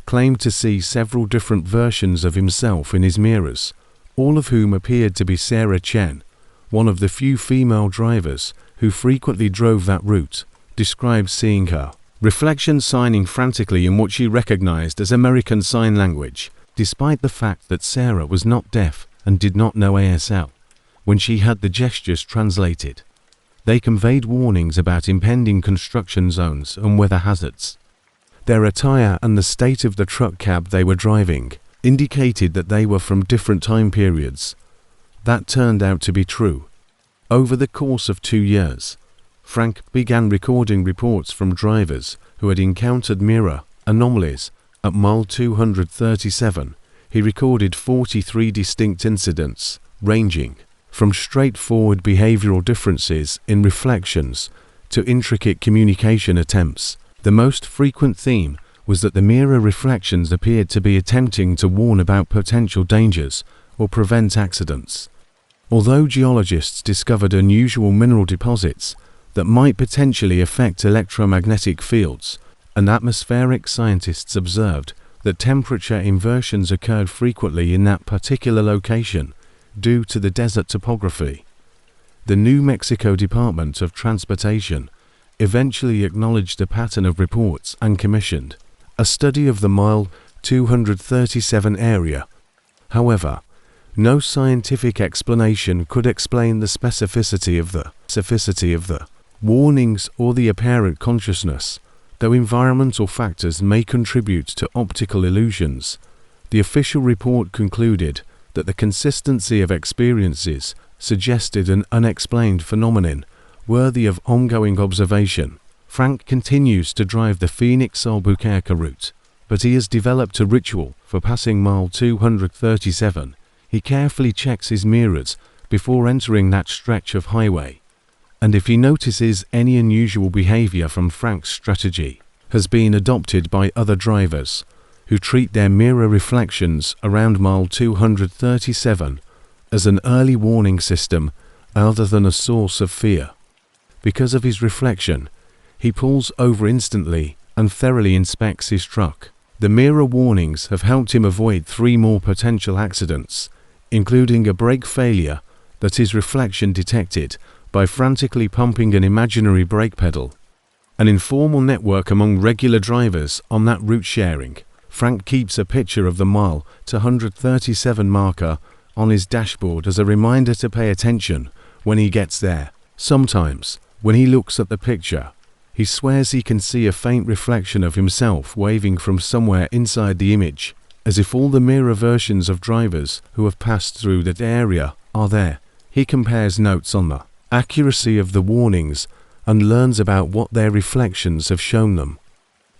A: claimed to see several different versions of himself in his mirrors, all of whom appeared to be Sarah Chen, one of the few female drivers who frequently drove that route, described seeing her reflection signing frantically in what she recognized as American Sign Language, despite the fact that Sarah was not deaf and did not know ASL. When she had the gestures translated, they conveyed warnings about impending construction zones and weather hazards. Their attire and the state of the truck cab they were driving indicated that they were from different time periods. That turned out to be true. Over the course of 2 years, Frank began recording reports from drivers who had encountered mirror anomalies. At mile 237, he recorded 43 distinct incidents, ranging from straightforward behavioral differences in reflections to intricate communication attempts. The most frequent theme was that the mirror reflections appeared to be attempting to warn about potential dangers or prevent accidents. Although geologists discovered unusual mineral deposits that might potentially affect electromagnetic fields, and atmospheric scientists observed that temperature inversions occurred frequently in that particular location due to the desert topography, the New Mexico Department of Transportation eventually acknowledged the pattern of reports and commissioned a study of the mile 237 area. However, no scientific explanation could explain the specificity of the warnings or the apparent consciousness. Though environmental factors may contribute to optical illusions, the official report concluded that the consistency of experiences suggested an unexplained phenomenon worthy of ongoing observation. Frank continues to drive the Phoenix-Albuquerque route, but he has developed a ritual for passing mile 237. He carefully checks his mirrors before entering that stretch of highway, and if he notices any unusual behavior from Frank's strategy has been adopted by other drivers, who treat their mirror reflections around mile 237 as an early warning system rather than a source of fear. Because of his reflection, he pulls over instantly and thoroughly inspects his truck. The mirror warnings have helped him avoid 3 more potential accidents, including a brake failure that his reflection detected by frantically pumping an imaginary brake pedal. An informal network among regular drivers on that route sharing. Frank keeps a picture of the mile 237 marker on his dashboard as a reminder to pay attention when he gets there. Sometimes, when he looks at the picture, he swears he can see a faint reflection of himself waving from somewhere inside the image, as if all the mirror versions of drivers who have passed through that area are there. He compares notes on the accuracy of the warnings and learns about what their reflections have shown them.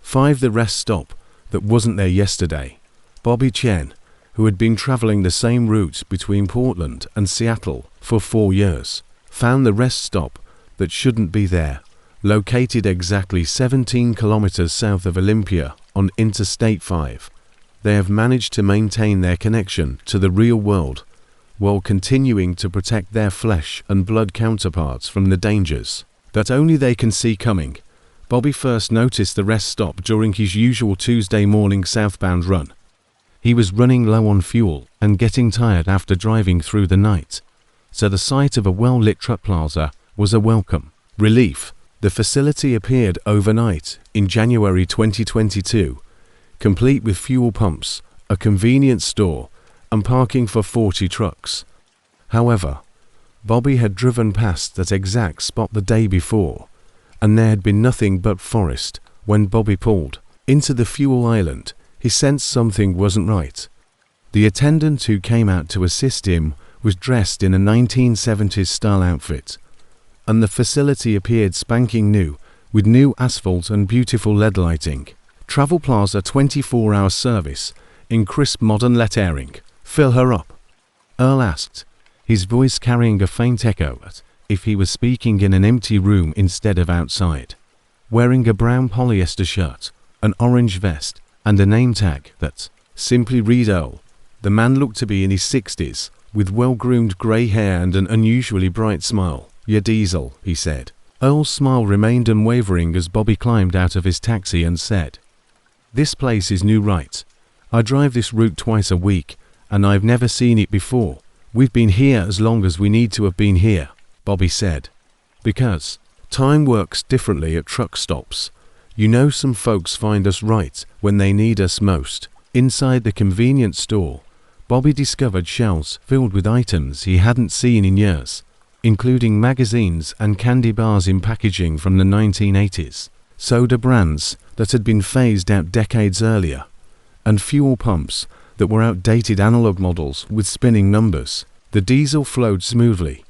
A: 5. The rest stop that wasn't there yesterday. Bobby Chen, who had been traveling the same route between Portland and Seattle for 4 years, found the rest stop that shouldn't be there, located exactly 17 kilometers south of Olympia on Interstate 5. They have managed to maintain their connection to the real world while continuing to protect their flesh and blood counterparts from the dangers that only they can see coming. Bobby first noticed the rest stop during his usual Tuesday morning southbound run. He was running low on fuel and getting tired after driving through the night, so the sight of a well-lit truck plaza was a welcome relief. The facility appeared overnight in January 2022, complete with fuel pumps, a convenience store, and parking for 40 trucks. However, Bobby had driven past that exact spot the day before, and there had been nothing but forest. When Bobby pulled into the fuel island, he sensed something wasn't right. The attendant who came out to assist him was dressed in a 1970s style outfit, and the facility appeared spanking new, with new asphalt and beautiful LED lighting. Travel Plaza 24-hour service in crisp modern lettering. Fill her up, Earl asked, his voice carrying a faint echo as if he was speaking in an empty room instead of outside. Wearing a brown polyester shirt, an orange vest, and a name tag that simply read Earl, the man looked to be in his 60s, with well-groomed grey hair and an unusually bright smile. "Yeah, Diesel," he said. Earl's smile remained unwavering as Bobby climbed out of his taxi and said, "This place is new, right? I drive this route twice a week, and I've never seen it before. We've been here as long as we need to have been here," Bobby said. "Because time works differently at truck stops. You know, some folks find us right when they need us most." Inside the convenience store, Bobby discovered shelves filled with items he hadn't seen in years, including magazines and candy bars in packaging from the 1980s, soda brands that had been phased out decades earlier, and fuel pumps that were outdated analog models with spinning numbers. The diesel flowed smoothly,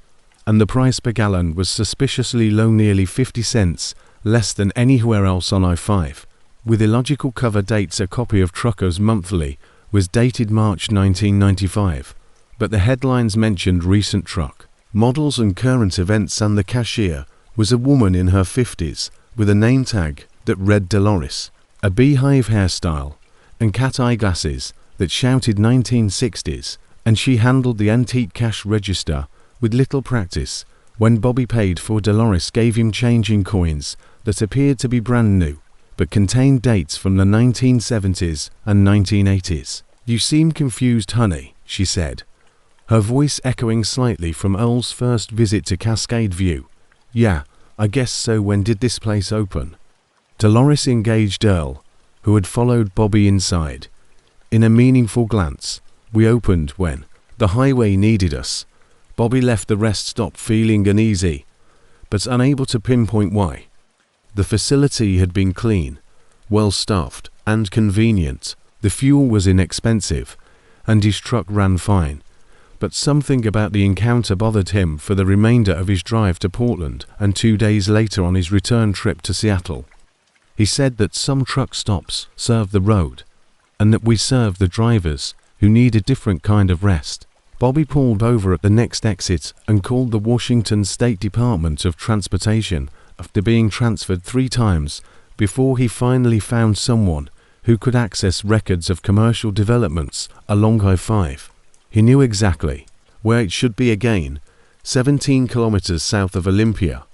A: and the price per gallon was suspiciously low, nearly 50 cents less than anywhere else on I-5. With illogical cover dates, a copy of Truckers Monthly was dated March 1995, but the headlines mentioned recent truck models and current events, and the cashier was a woman in her 50s with a name tag that read Dolores, a beehive hairstyle, and cat eyeglasses that shouted 1960s, and she handled the antique cash register with little practice. When Bobby paid for, Dolores gave him change in coins that appeared to be brand new, but contained dates from the 1970s and 1980s. "You seem confused, honey," she said, her voice echoing slightly from Earl's first visit to Cascade View. "Yeah, I guess so. When did this place open?" Dolores engaged Earl, who had followed Bobby inside, in a meaningful glance. "We opened when the highway needed us." Bobby left the rest stop feeling uneasy, but unable to pinpoint why. The facility had been clean, well-staffed, and convenient. The fuel was inexpensive, and his truck ran fine. But something about the encounter bothered him for the remainder of his drive to Portland and 2 days later on his return trip to Seattle. He said that some truck stops serve the road, and that we serve the drivers who need a different kind of rest. Bobby pulled over at the next exit and called the Washington State Department of Transportation after being transferred 3 times before he finally found someone who could access records of commercial developments along I-5. He knew exactly where it should be again, 17 kilometers south of Olympia,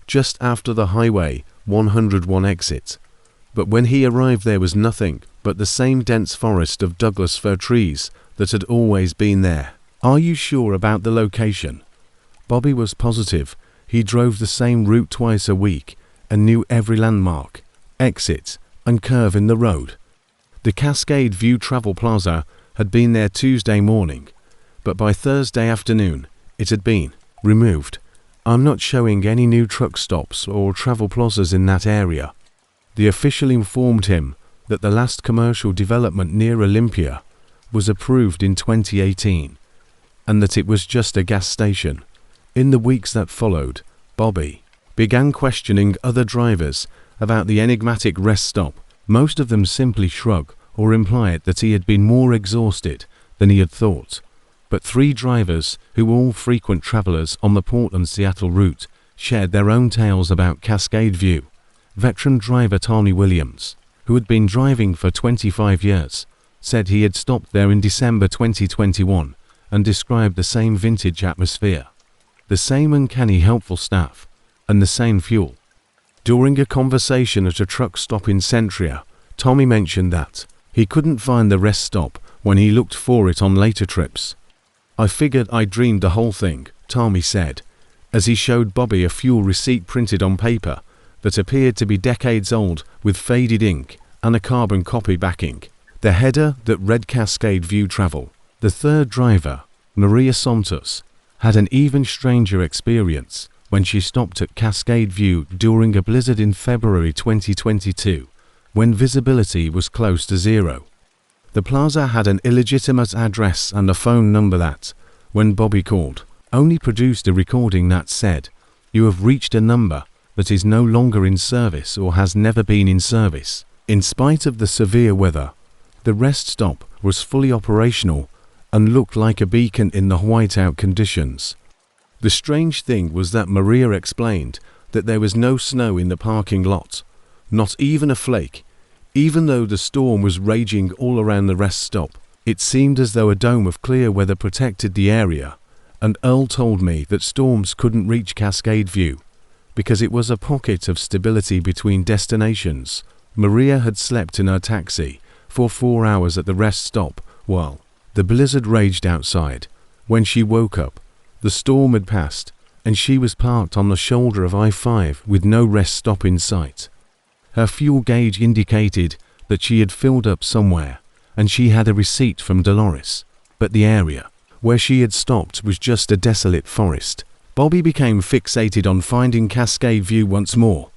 A: just after the Highway 101 exit. But when he arrived, there was nothing but the same dense forest of Douglas fir trees that had always been there. "Are you sure about the location?" Bobby was positive. He drove the same route twice a week and knew every landmark, exit, and curve in the road. The Cascade View Travel Plaza had been there Tuesday morning, but by Thursday afternoon it had been removed. "I'm not showing any new truck stops or travel plazas in that area." The official informed him that the last commercial development near Olympia was approved in 2018, and that it was just a gas station. In the weeks that followed, Bobby began questioning other drivers about the enigmatic rest stop. Most of them simply shrugged or implied that he had been more exhausted than he had thought. But 3 drivers, who were all frequent travelers on the Portland-Seattle route, shared their own tales about Cascade View. Veteran driver Tommy Williams, who had been driving for 25 years, said he had stopped there in December 2021 and described the same vintage atmosphere, the same uncanny helpful staff, and the same fuel. During a conversation at a truck stop in Centria, Tommy mentioned that he couldn't find the rest stop when he looked for it on later trips. "I figured I dreamed the whole thing," Tommy said, as he showed Bobby a fuel receipt printed on paper that appeared to be decades old with faded ink and a carbon copy backing. The header that read Cascade View Travel. The third driver, Maria Santos, had an even stranger experience when she stopped at Cascade View during a blizzard in February 2022, when visibility was close to zero. The plaza had an illegitimate address and a phone number that, when Bobby called, only produced a recording that said, "You have reached a number that is no longer in service or has never been in service." In spite of the severe weather, the rest stop was fully operational and looked like a beacon in the whiteout conditions. The strange thing was that Maria explained that there was no snow in the parking lot, not even a flake. Even though the storm was raging all around the rest stop, it seemed as though a dome of clear weather protected the area, and Earl told me that storms couldn't reach Cascade View because it was a pocket of stability between destinations. Maria had slept in her taxi for 4 hours at the rest stop while the blizzard raged outside. When she woke up, the storm had passed, and she was parked on the shoulder of I-5 with no rest stop in sight. Her fuel gauge indicated that she had filled up somewhere, and she had a receipt from Dolores, but the area where she had stopped was just a desolate forest. Bobby became fixated on finding Cascade View once more,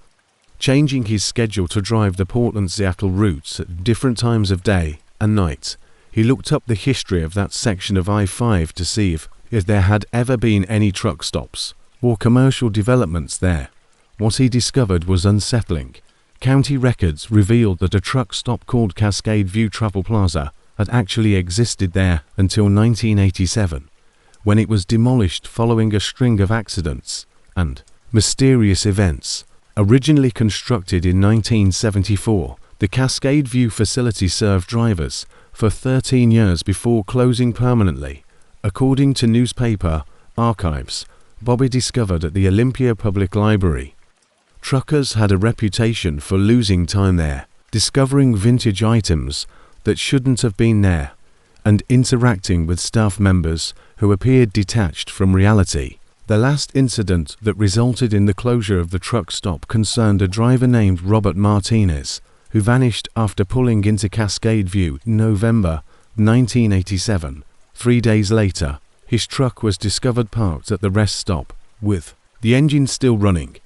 A: changing his schedule to drive the Portland-Seattle routes at different times of day and night. He looked up the history of that section of I-5 to see if there had ever been any truck stops or commercial developments there. What he discovered was unsettling. County records revealed that a truck stop called Cascade View Travel Plaza had actually existed there until 1987, when it was demolished following a string of accidents and mysterious events. Originally constructed in 1974, the Cascade View facility served drivers for 13 years before closing permanently. According to newspaper archives Bobby discovered at the Olympia Public Library, truckers had a reputation for losing time there, discovering vintage items that shouldn't have been there, and interacting with staff members who appeared detached from reality. The last incident that resulted in the closure of the truck stop concerned a driver named Robert Martinez, who vanished after pulling into Cascade View in November 1987. 3 days later, his truck was discovered parked at the rest stop, with the engine still running,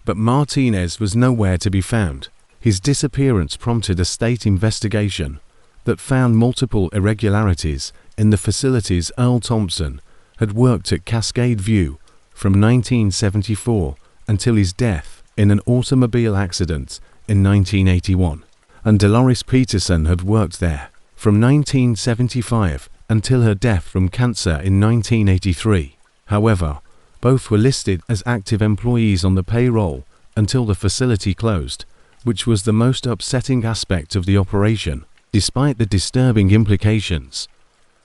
A: but Martinez was nowhere to be found. His disappearance prompted a state investigation that found multiple irregularities in the facilities. Earl Thompson had worked at Cascade View from 1974 until his death in an automobile accident in 1981, and Dolores Peterson had worked there from 1975 until her death from cancer in 1983. However, both were listed as active employees on the payroll until the facility closed, which was the most upsetting aspect of the operation. Despite the disturbing implications,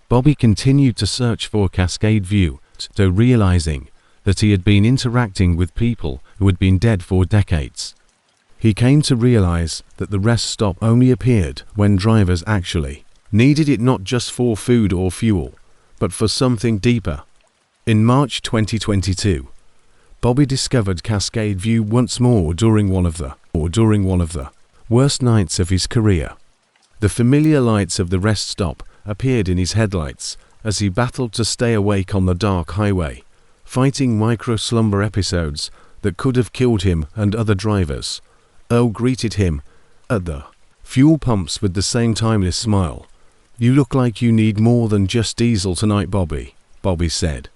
A: Bobby continued to search for Cascade View, though realizing that he had been interacting with people who had been dead for decades. He came to realize that the rest stop only appeared when drivers actually needed it, not just for food or fuel, but for something deeper. In March 2022, Bobby discovered Cascade View once more during one of the worst nights of his career. The familiar lights of the rest stop appeared in his headlights as he battled to stay awake on the dark highway, fighting micro-slumber episodes that could have killed him and other drivers. Earl greeted him at the fuel pumps with the same timeless smile. "You look like you need more than just diesel tonight, Bobby," Bobby said.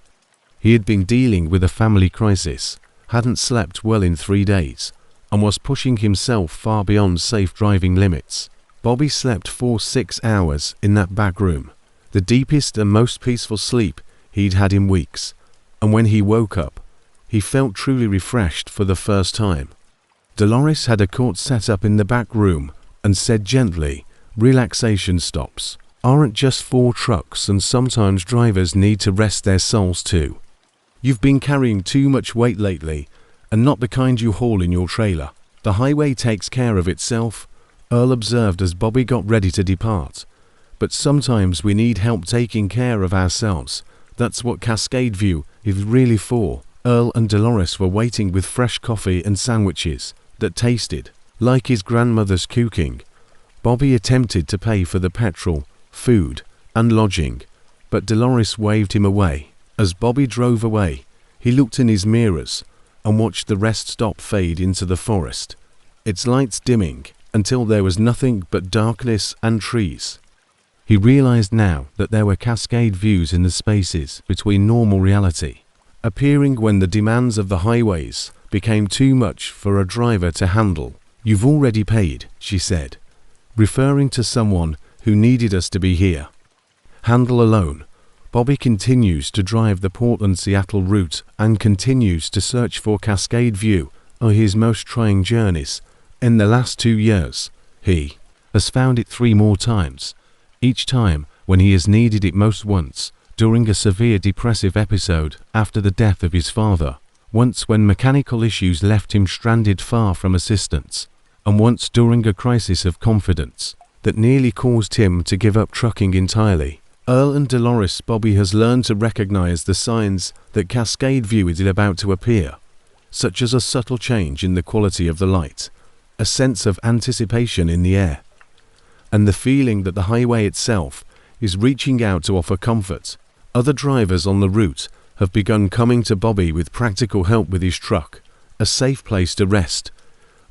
A: He had been dealing with a family crisis, hadn't slept well in 3 days, and was pushing himself far beyond safe driving limits. Bobby slept for 6 hours in that back room, the deepest and most peaceful sleep he'd had in weeks, and when he woke up, he felt truly refreshed for the first time. Dolores had a court set up in the back room and said gently, "Relaxation stops aren't just for trucks, and sometimes drivers need to rest their souls too. You've been carrying too much weight lately, and not the kind you haul in your trailer. The highway takes care of itself," Earl observed as Bobby got ready to depart. "But sometimes we need help taking care of ourselves. That's what Cascade View is really for. Earl and Dolores were waiting with fresh coffee and sandwiches that tasted like his grandmother's cooking. Bobby attempted to pay for the petrol, food, and lodging, but Dolores waved him away. As Bobby drove away, he looked in his mirrors and watched the rest stop fade into the forest, its lights dimming until there was nothing but darkness and trees. He realized now that there were cascade views in the spaces between normal reality, appearing when the demands of the highways became too much for a driver to handle. "You've already paid," she said, referring to someone who needed us to be here. Handle alone. Bobby continues to drive the Portland-Seattle route and continues to search for Cascade View on his most trying journeys. In the last 2 years, he has found it 3 more times, each time when he has needed it most. Once during a severe depressive episode after the death of his father, once when mechanical issues left him stranded far from assistance, and once during a crisis of confidence that nearly caused him to give up trucking entirely. Earl and Dolores. Bobby has learned to recognize the signs that Cascade View is about to appear, such as a subtle change in the quality of the light, a sense of anticipation in the air, and the feeling that the highway itself is reaching out to offer comfort. Other drivers on the route have begun coming to Bobby with practical help with his truck, a safe place to rest,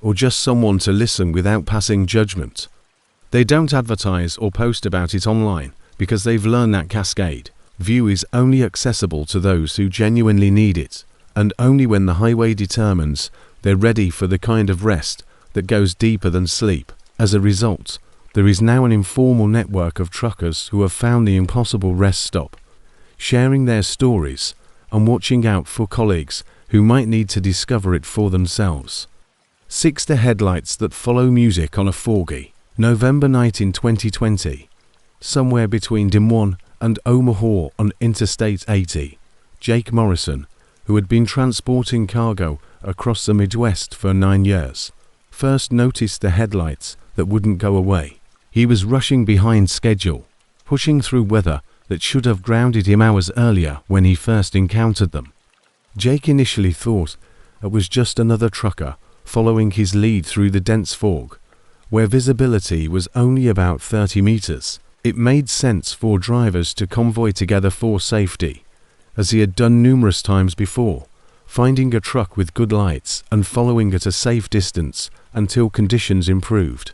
A: or just someone to listen without passing judgment. They don't advertise or post about it online, because they've learned that Cascade View is only accessible to those who genuinely need it, and only when the highway determines they're ready for the kind of rest that goes deeper than sleep. As a result, there is now an informal network of truckers who have found the impossible rest stop, sharing their stories and watching out for colleagues who might need to discover it for themselves. 6 The headlights that follow music on a foggy November night in 2020. Somewhere between Des Moines and Omaha on Interstate 80, Jake Morrison, who had been transporting cargo across the Midwest for 9 years, first noticed the headlights that wouldn't go away. He was rushing behind schedule, pushing through weather that should have grounded him hours earlier when he first encountered them. Jake initially thought it was just another trucker following his lead through the dense fog, where visibility was only about 30 meters. It made sense for drivers to convoy together for safety, as he had done numerous times before, finding a truck with good lights and following at a safe distance until conditions improved.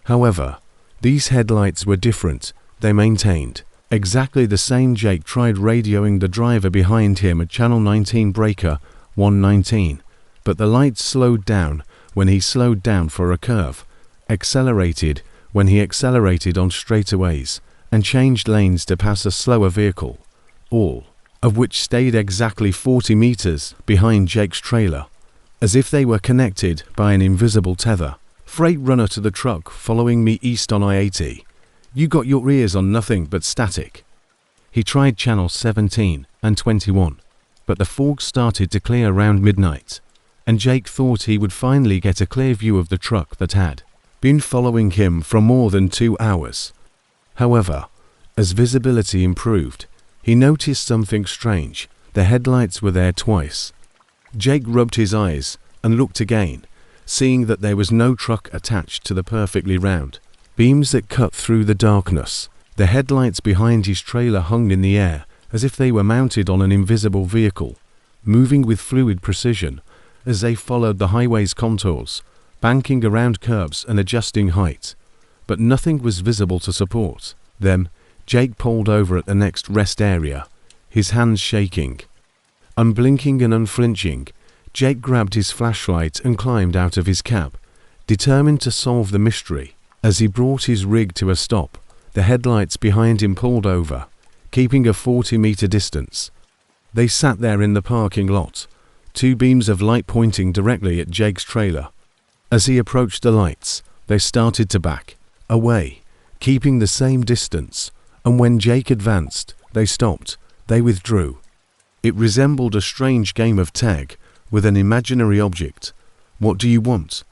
A: However, these headlights were different. They maintained exactly the same. Jake tried radioing the driver behind him at Channel 19 Breaker 119, but the lights slowed down when he slowed down for a curve, accelerated when he accelerated on straightaways, and changed lanes to pass a slower vehicle, all of which stayed exactly 40 meters behind Jake's trailer, as if they were connected by an invisible tether. "Freight runner to the truck following me east on I-80. You got your ears on nothing but static." He tried Channel 17 and 21, but the fog started to clear around midnight, and Jake thought he would finally get a clear view of the truck that had been following him for more than 2 hours. However, as visibility improved, he noticed something strange. The headlights were there twice. Jake rubbed his eyes and looked again, seeing that there was no truck attached to the perfectly round beams that cut through the darkness. The headlights behind his trailer hung in the air as if they were mounted on an invisible vehicle, moving with fluid precision as they followed the highway's contours, banking around curbs and adjusting height, but nothing was visible to support them. Jake pulled over at the next rest area, his hands shaking. Unblinking and unflinching, Jake grabbed his flashlight and climbed out of his cab, determined to solve the mystery. As he brought his rig to a stop, the headlights behind him pulled over, keeping a 40-meter distance. They sat there in the parking lot, 2 beams of light pointing directly at Jake's trailer. As he approached the lights, they started to back away, keeping the same distance, and when Jake advanced, they stopped. They withdrew. It resembled a strange game of tag with an imaginary object. "What do you want?"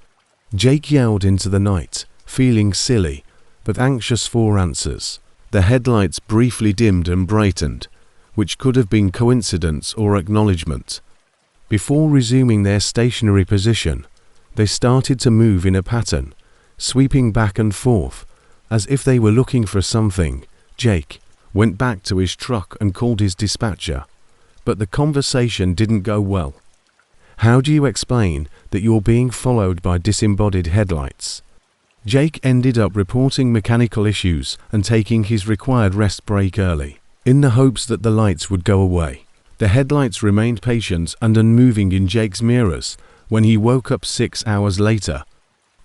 A: Jake yelled into the night, feeling silly, but anxious for answers. The headlights briefly dimmed and brightened, which could have been coincidence or acknowledgement. Before resuming their stationary position, they started to move in a pattern, sweeping back and forth, as if they were looking for something. Jake went back to his truck and called his dispatcher, but the conversation didn't go well. How do you explain that you're being followed by disembodied headlights? Jake ended up reporting mechanical issues and taking his required rest break early, in the hopes that the lights would go away. The headlights remained patient and unmoving in Jake's mirrors when he woke up 6 hours later.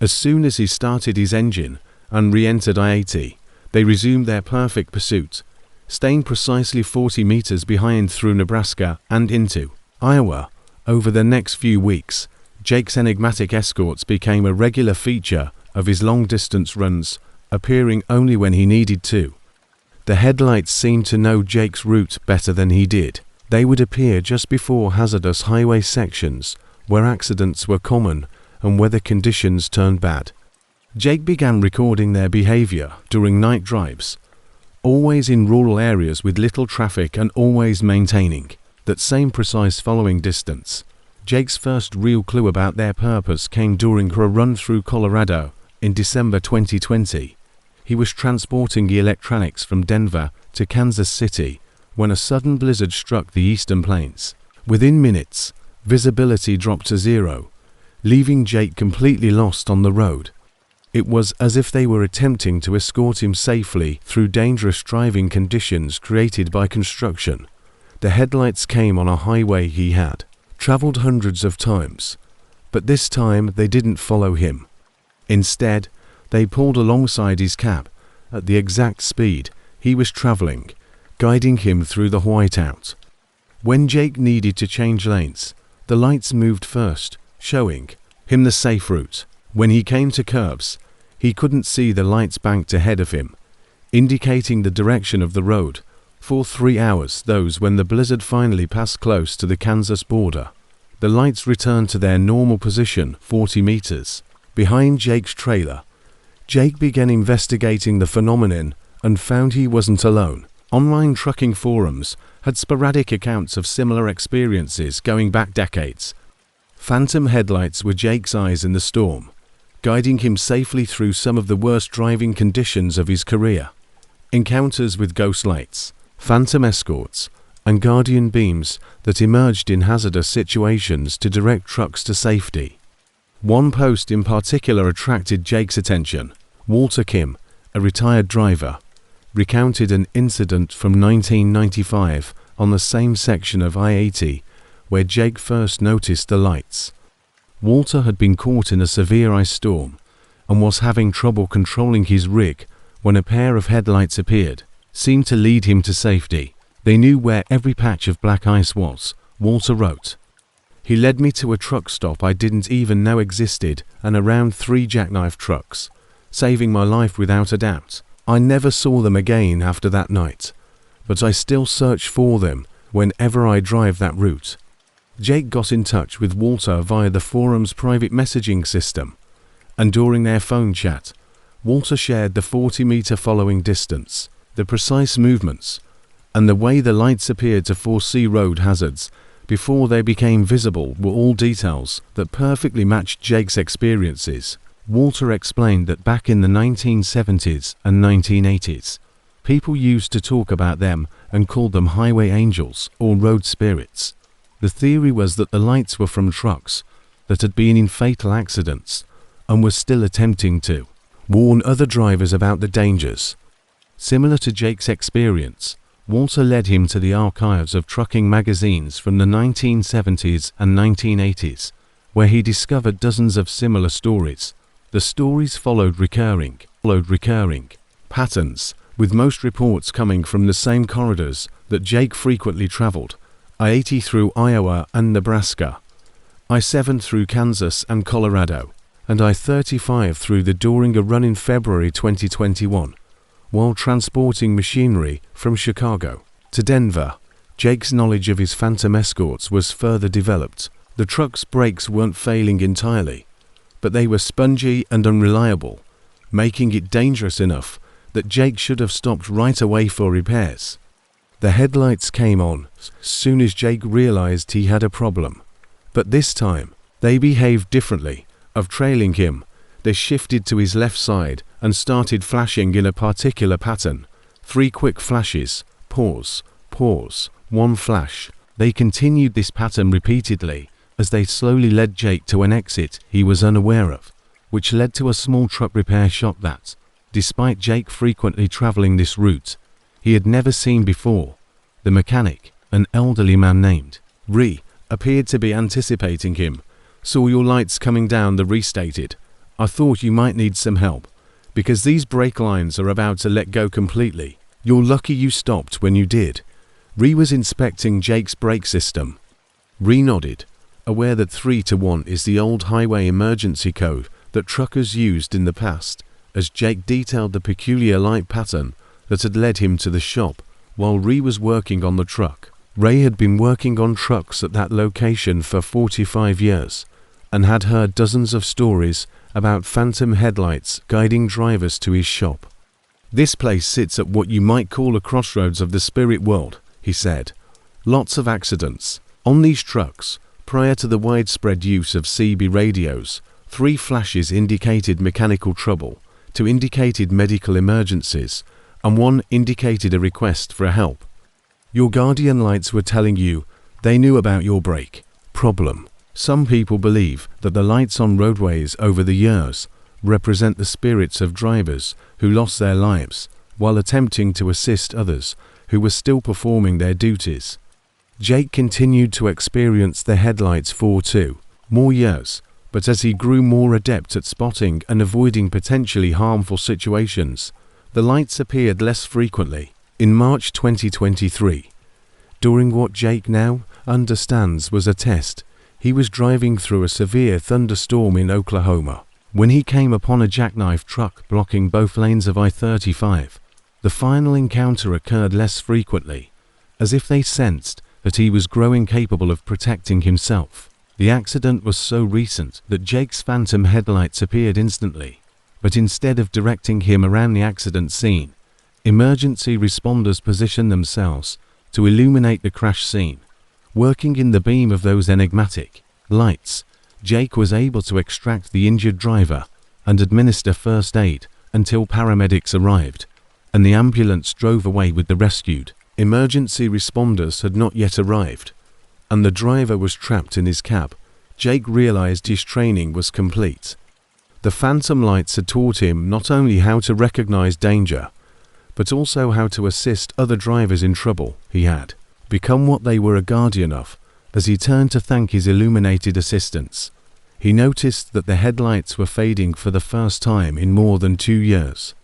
A: As soon as he started his engine and re-entered I-80, they resumed their perfect pursuit, staying precisely 40 meters behind through Nebraska and into Iowa. Over the next few weeks, Jake's enigmatic escorts became a regular feature of his long-distance runs, appearing only when he needed to. The headlights seemed to know Jake's route better than he did. They would appear just before hazardous highway sections, where accidents were common and weather conditions turned bad. Jake began recording their behavior during night drives, always in rural areas with little traffic and always maintaining that same precise following distance. Jake's first real clue about their purpose came during a run through Colorado in December 2020. He was transporting electronics from Denver to Kansas City when a sudden blizzard struck the eastern plains. Within minutes, visibility dropped to zero, leaving Jake completely lost on the road. It was as if they were attempting to escort him safely through dangerous driving conditions created by construction. The headlights came on a highway he had traveled hundreds of times, but this time they didn't follow him. Instead, they pulled alongside his cab at the exact speed he was traveling, guiding him through the whiteout. When Jake needed to change lanes, the lights moved first, showing him the safe route. When he came to curbs, he couldn't see the lights banked ahead of him, indicating the direction of the road. For 3 hours, those when the blizzard finally passed close to the Kansas border, the lights returned to their normal position 40 meters behind Jake's trailer. Jake began investigating the phenomenon and found he wasn't alone. Online trucking forums had sporadic accounts of similar experiences going back decades. Phantom headlights were Jake's eyes in the storm, guiding him safely through some of the worst driving conditions of his career. Encounters with ghost lights, phantom escorts, and guardian beams that emerged in hazardous situations to direct trucks to safety. One post in particular attracted Jake's attention. Walter Kim, a retired driver, recounted an incident from 1995 on the same section of I-80 where Jake first noticed the lights. Walter had been caught in a severe ice storm and was having trouble controlling his rig when a pair of headlights appeared, seemed to lead him to safety. They knew where every patch of black ice was, Walter wrote. He led me to a truck stop I didn't even know existed and around 3 jackknife trucks, saving my life without a doubt. I never saw them again after that night, but I still search for them whenever I drive that route. Jake got in touch with Walter via the forum's private messaging system, and during their phone chat, Walter shared the 40-meter following distance, the precise movements, and the way the lights appeared to foresee road hazards before they became visible were all details that perfectly matched Jake's experiences. Walter explained that back in the 1970s and 1980s, people used to talk about them and called them highway angels or road spirits. The theory was that the lights were from trucks that had been in fatal accidents and were still attempting to warn other drivers about the dangers. Similar to Jake's experience, Walter led him to the archives of trucking magazines from the 1970s and 1980s, where he discovered dozens of similar stories. The stories followed recurring patterns, with most reports coming from the same corridors that Jake frequently traveled: I-80 through Iowa and Nebraska, I-7 through Kansas and Colorado, and I-35 through the during a run in February 2021. While transporting machinery from Chicago to Denver, Jake's knowledge of his phantom escorts was further developed. The truck's brakes weren't failing entirely, but they were spongy and unreliable, making it dangerous enough that Jake should have stopped right away for repairs. The headlights came on as soon as Jake realized he had a problem. But this time, they behaved differently. Of trailing him, they shifted to his left side and started flashing in a particular pattern. 3 quick flashes, pause, pause, 1 flash. They continued this pattern repeatedly as they slowly led Jake to an exit he was unaware of, which led to a small truck repair shop that, despite Jake frequently traveling this route, he had never seen before. The mechanic, an elderly man named Ree, appeared to be anticipating him. "Saw your lights coming down," the Ree stated. "I thought you might need some help, because these brake lines are about to let go completely. You're lucky you stopped when you did." Ree was inspecting Jake's brake system. Ree nodded, aware that 3-to-1 is the old highway emergency code that truckers used in the past, as Jake detailed the peculiar light pattern that had led him to the shop while Ree was working on the truck. Ray had been working on trucks at that location for 45 years and had heard dozens of stories about phantom headlights guiding drivers to his shop. "This place sits at what you might call a crossroads of the spirit world," he said. "Lots of accidents. On these trucks, prior to the widespread use of CB radios, 3 flashes indicated mechanical trouble, 2 indicated medical emergencies, and 1 indicated a request for help. Your guardian lights were telling you they knew about your brake problem. Some people believe that the lights on roadways over the years represent the spirits of drivers who lost their lives while attempting to assist others who were still performing their duties." Jake continued to experience the headlights for 2 more years, but as he grew more adept at spotting and avoiding potentially harmful situations, the lights appeared less frequently. In March 2023, during what Jake now understands was a test, he was driving through a severe thunderstorm in Oklahoma when he came upon a jackknife truck blocking both lanes of I-35. The final encounter occurred less frequently, as if they sensed that he was growing capable of protecting himself. The accident was so recent that Jake's phantom headlights appeared instantly, but instead of directing him around the accident scene, emergency responders positioned themselves to illuminate the crash scene. Working in the beam of those enigmatic lights, Jake was able to extract the injured driver and administer first aid until paramedics arrived, and the ambulance drove away with the rescued. Emergency responders had not yet arrived, and the driver was trapped in his cab. Jake realized his training was complete. The phantom lights had taught him not only how to recognize danger, but also how to assist other drivers in trouble. He had become what they were a guardian of. As he turned to thank his illuminated assistants, he noticed that the headlights were fading for the first time in more than 2 years.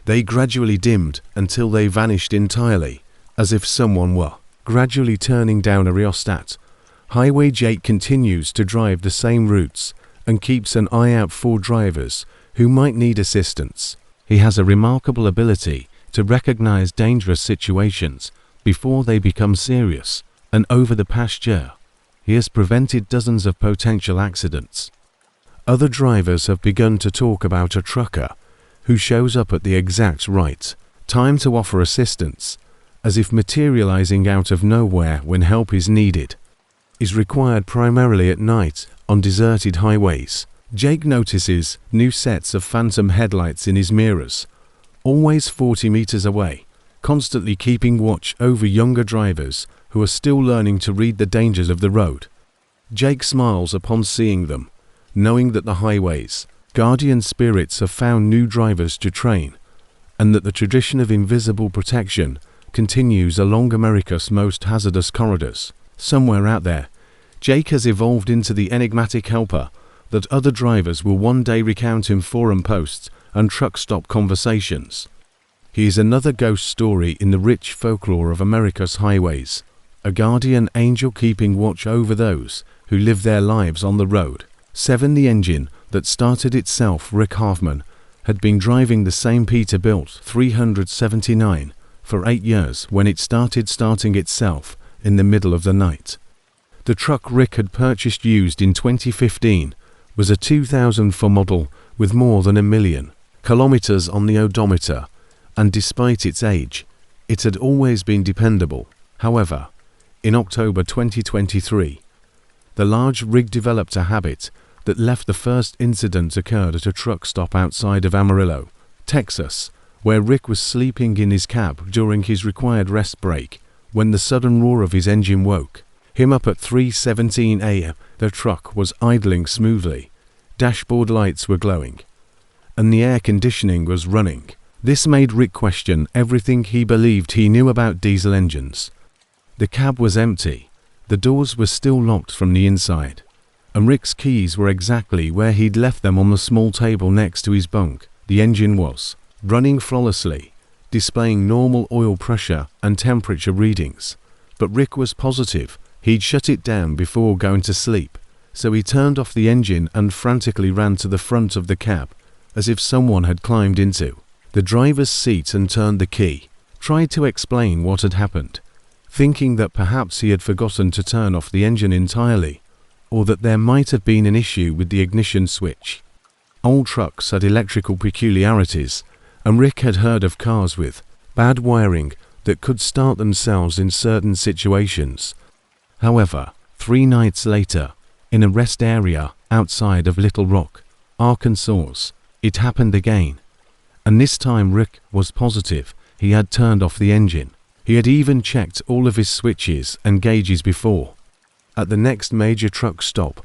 A: They gradually dimmed until they vanished entirely, as if someone were gradually turning down a rheostat. Highway Jake continues to drive the same routes and keeps an eye out for drivers who might need assistance. He has a remarkable ability to recognize dangerous situations before they become serious, and over the past year, he has prevented dozens of potential accidents. Other drivers have begun to talk about a trucker who shows up at the exact right time to offer assistance, as if materializing out of nowhere when help is needed. Is required primarily at night on deserted highways. Jake notices new sets of phantom headlights in his mirrors, always 40 meters away, constantly keeping watch over younger drivers who are still learning to read the dangers of the road. Jake smiles upon seeing them, knowing that the highways' guardian spirits have found new drivers to train, and that the tradition of invisible protection continues along America's most hazardous corridors. Somewhere out there, Jake has evolved into the enigmatic helper that other drivers will one day recount in forum posts and truck stop conversations. He is another ghost story in the rich folklore of America's highways, a guardian angel keeping watch over those who live their lives on the road. 7. The engine that started itself. Rick Hoffman had been driving the same Peterbilt 379 for 8 years when it started starting itself in the middle of the night. The truck Rick had purchased used in 2015 was a 2004 model with more than 1 million kilometers on the odometer, and despite its age, It had always been dependable. However, in October 2023, the large rig developed a habit that left. The first incident occurred at a truck stop outside of Amarillo, Texas, where Rick was sleeping in his cab during his required rest break when the sudden roar of his engine woke him up at 3:17 a.m. The truck was idling smoothly, dashboard lights were glowing, and the air conditioning was running. This made Rick question everything he believed he knew about diesel engines. The cab was empty, the doors were still locked from the inside, and Rick's keys were exactly where he'd left them on the small table next to his bunk. The engine was running flawlessly, displaying normal oil pressure and temperature readings, but Rick was positive he'd shut it down before going to sleep, so he turned off the engine and frantically ran to the front of the cab, as if someone had climbed into the driver's seat and turned the key, tried to explain what had happened, thinking that perhaps he had forgotten to turn off the engine entirely, or that there might have been an issue with the ignition switch. Old trucks had electrical peculiarities, and Rick had heard of cars with bad wiring that could start themselves in certain situations. However, 3 nights later, in a rest area outside of Little Rock, Arkansas, it happened again. And this time Rick was positive he had turned off the engine. He had even checked all of his switches and gauges before. At the next major truck stop,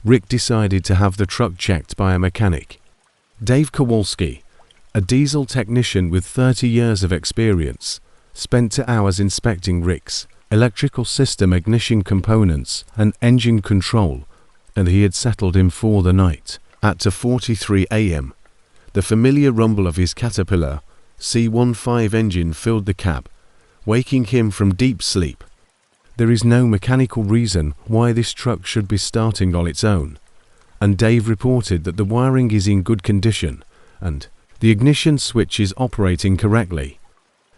A: Rick decided to have the truck checked by a mechanic. Dave Kowalski, a diesel technician with 30 years of experience, spent 2 hours inspecting Rick's electrical system, ignition components, and engine control, and he had settled him for the night. At 2:43 a.m., the familiar rumble of his Caterpillar C15 engine filled the cab, waking him from deep sleep. There is no mechanical reason why this truck should be starting on its own, and Dave reported that the wiring is in good condition and the ignition switch is operating correctly.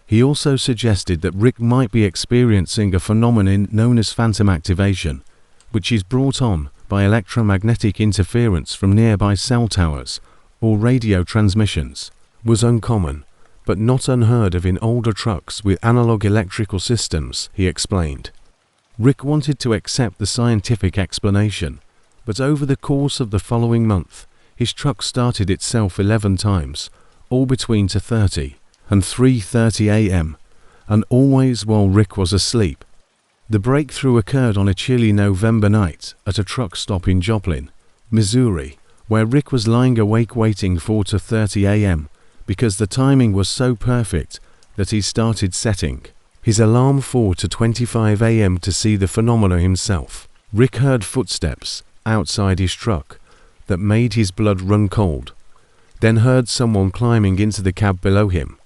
A: He also suggested that Rick might be experiencing a phenomenon known as phantom activation, which is brought on by electromagnetic interference from nearby cell towers or radio transmissions. Was uncommon, but not unheard of in older trucks with analog electrical systems, he explained. Rick wanted to accept the scientific explanation, but over the course of the following month, his truck started itself 11 times, all between 2:30 and 3:30 a.m., and always while Rick was asleep. The breakthrough occurred on a chilly November night at a truck stop in Joplin, Missouri, where Rick was lying awake waiting for 2:30 a.m. because the timing was so perfect that he started setting his alarm for 2:25 a.m. to see the phenomena himself. Rick heard footsteps outside his truck that made his blood run cold, then heard someone climbing into the cab below him.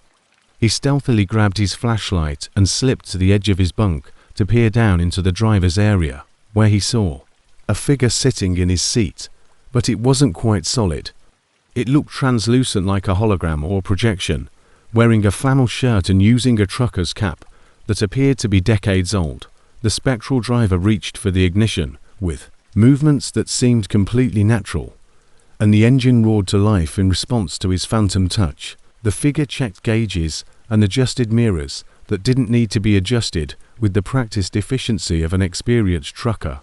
A: He stealthily grabbed his flashlight and slipped to the edge of his bunk to peer down into the driver's area, where he saw a figure sitting in his seat, but it wasn't quite solid. It looked translucent like a hologram or projection, wearing a flannel shirt and using a trucker's cap that appeared to be decades old. The spectral driver reached for the ignition with movements that seemed completely natural, and the engine roared to life in response to his phantom touch. The figure checked gauges and adjusted mirrors that didn't need to be adjusted with the practiced efficiency of an experienced trucker,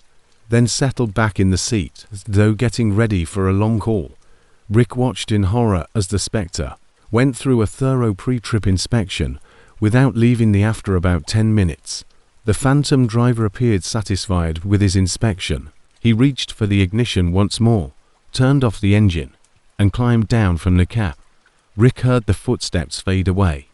A: then settled back in the seat as though getting ready for a long haul. Rick watched in horror as the Spectre went through a thorough pre-trip inspection without leaving the after about 10 minutes. The phantom driver appeared satisfied with his inspection. He reached for the ignition once more, turned off the engine, and climbed down from the cab. Rick heard the footsteps fade away.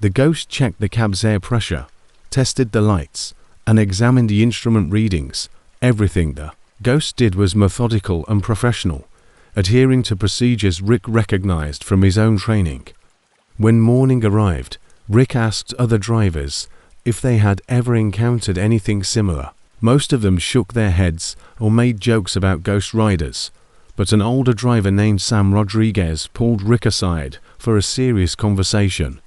A: The ghost checked the cab's air pressure, tested the lights, and examined the instrument readings. Everything the ghost did was methodical and professional, adhering to procedures Rick recognized from his own training. When morning arrived, Rick asked other drivers if they had ever encountered anything similar. Most of them shook their heads or made jokes about ghost riders, but an older driver named Sam Rodriguez pulled Rick aside for a serious conversation.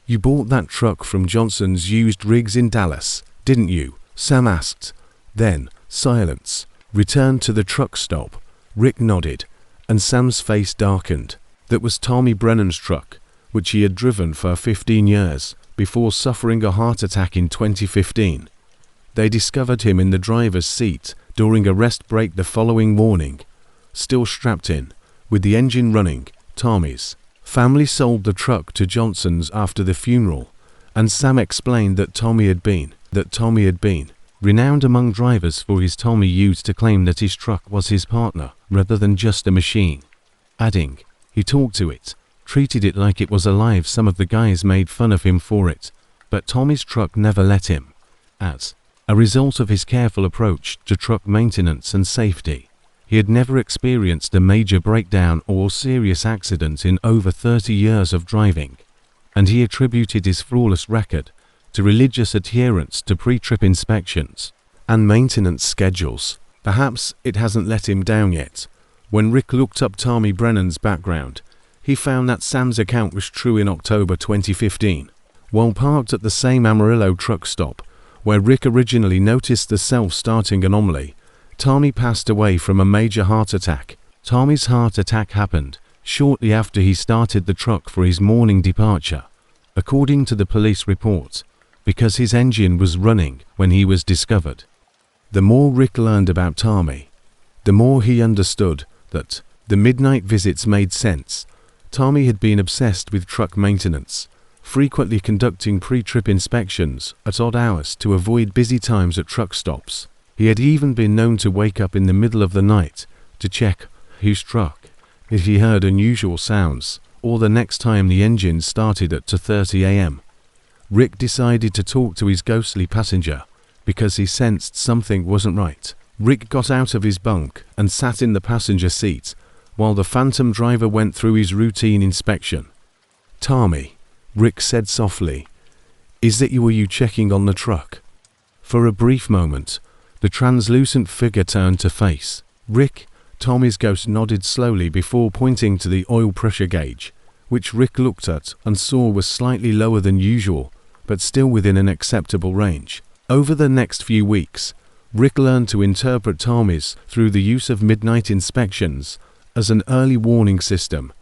A: "You bought that truck from Johnson's used rigs in Dallas, didn't you?" Sam asked. Then, silence. Returned to the truck stop. Rick nodded, and Sam's face darkened. That was Tommy Brennan's truck, which he had driven for 15 years. before suffering a heart attack in 2015. They discovered him in the driver's seat during a rest break the following morning, still strapped in, with the engine running. Tommy's family sold the truck to Johnson's after the funeral, and Sam explained that Tommy had been renowned among drivers for his Tommy used to claim that his truck was his partner rather than just a machine, adding, he talked to it, treated it like it was alive. Some of the guys made fun of him for it, but Tommy's truck never let him. As a result of his careful approach to truck maintenance and safety, he had never experienced a major breakdown or serious accident in over 30 years of driving, and he attributed his flawless record to religious adherence to pre-trip inspections and maintenance schedules. Perhaps it hasn't let him down yet. When Rick looked up Tommy Brennan's background, he found that Sam's account was true in October 2015. While parked at the same Amarillo truck stop, where Rick originally noticed the self-starting anomaly, Tommy passed away from a major heart attack. Tommy's heart attack happened shortly after he started the truck for his morning departure, according to the police report, because his engine was running when he was discovered. The more Rick learned about Tommy, the more he understood that the midnight visits made sense. Tommy had been obsessed with truck maintenance, frequently conducting pre-trip inspections at odd hours to avoid busy times at truck stops. He had even been known to wake up in the middle of the night to check his truck if he heard unusual sounds, or the next time the engine started at 2:30 a.m. Rick decided to talk to his ghostly passenger because he sensed something wasn't right. Rick got out of his bunk and sat in the passenger seat while the phantom driver went through his routine inspection. "Tommy," Rick said softly, "is that you or you checking on the truck?" For a brief moment, the translucent figure turned to face Rick. Tommy's ghost nodded slowly before pointing to the oil pressure gauge, which Rick looked at and saw was slightly lower than usual, but still within an acceptable range. Over the next few weeks, Rick learned to interpret Tommy's through the use of midnight inspections as an early warning system.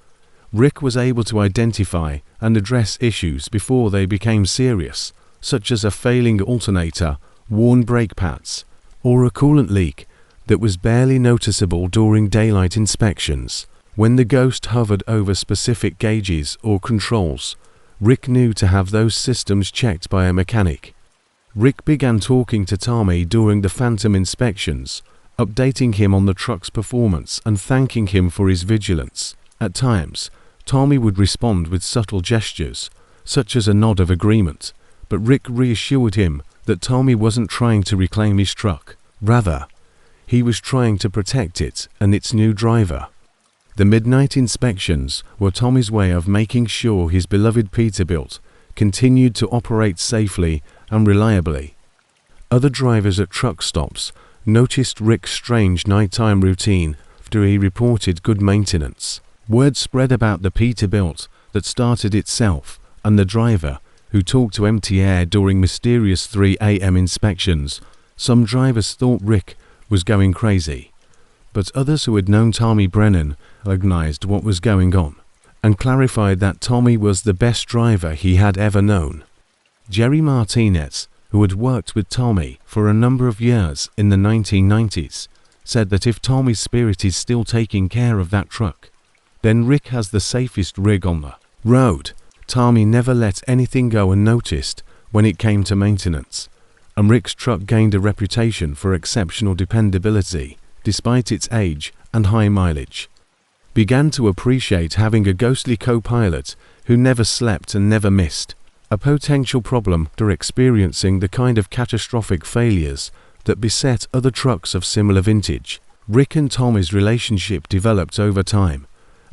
A: Rick was able to identify and address issues before they became serious, such as a failing alternator, worn brake pads, or a coolant leak that was barely noticeable during daylight inspections. When the ghost hovered over specific gauges or controls, Rick knew to have those systems checked by a mechanic. Rick began talking to Tommy during the phantom inspections, updating him on the truck's performance and thanking him for his vigilance. At times, Tommy would respond with subtle gestures, such as a nod of agreement, but Rick reassured him that Tommy wasn't trying to reclaim his truck. Rather, he was trying to protect it and its new driver. The midnight inspections were Tommy's way of making sure his beloved Peterbilt continued to operate safely and reliably. Other drivers at truck stops noticed Rick's strange nighttime routine after he reported good maintenance. Word spread about the Peterbilt that started itself and the driver who talked to empty air during mysterious 3 a.m. inspections. Some drivers thought Rick was going crazy, but others who had known Tommy Brennan recognized what was going on and clarified that Tommy was the best driver he had ever known. Jerry Martinez, who had worked with Tommy for a number of years in the 1990s, said that if Tommy's spirit is still taking care of that truck, then Rick has the safest rig on the road. Tommy never let anything go unnoticed when it came to maintenance, and Rick's truck gained a reputation for exceptional dependability despite its age and high mileage. Began to appreciate having a ghostly co-pilot who never slept and never missed, a potential problem after experiencing the kind of catastrophic failures that beset other trucks of similar vintage. Rick and Tommy's relationship developed over time,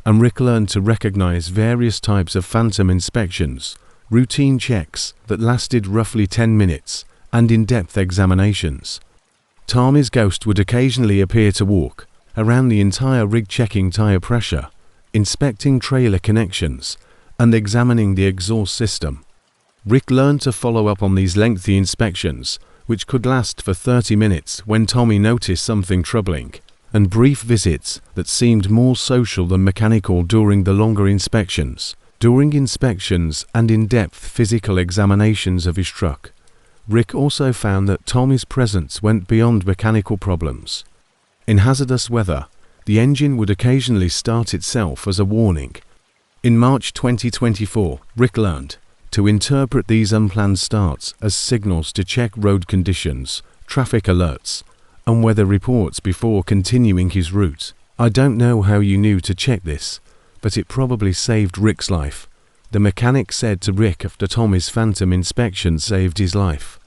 A: and Rick learned to recognize various types of phantom inspections, routine checks that lasted roughly 10 minutes, and in-depth examinations. Tommy's ghost would occasionally appear to walk around the entire rig, checking tire pressure, inspecting trailer connections, and examining the exhaust system. Rick learned to follow up on these lengthy inspections, which could last for 30 minutes when Tommy noticed something troubling, and brief visits that seemed more social than mechanical during the longer inspections. During inspections and in-depth physical examinations of his truck, Rick also found that Tommy's presence went beyond mechanical problems. In hazardous weather, the engine would occasionally start itself as a warning. In March 2024, Rick learned to interpret these unplanned starts as signals to check road conditions, traffic alerts, and weather reports before continuing his route. "I don't know how you knew to check this, but it probably saved Rick's life," the mechanic said to Rick after Tommy's phantom inspection saved his life.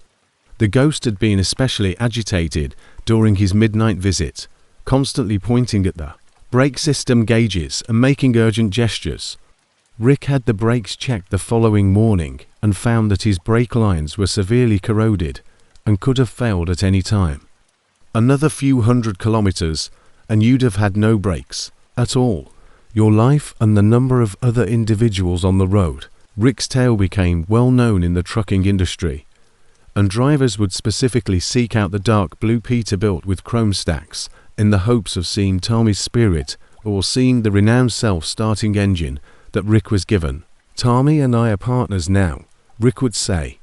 A: The ghost had been especially agitated during his midnight visit, constantly pointing at the brake system gauges and making urgent gestures. Rick had the brakes checked the following morning and found that his brake lines were severely corroded and could have failed at any time. Another few hundred kilometers and you'd have had no brakes at all. Your life and the number of other individuals on the road. Rick's tale became well known in the trucking industry, and drivers would specifically seek out the dark blue Peterbilt with chrome stacks in the hopes of seeing Tommy's spirit or seeing the renowned self-starting engine that Rick was given. "Tommy and I are partners now," Rick would say,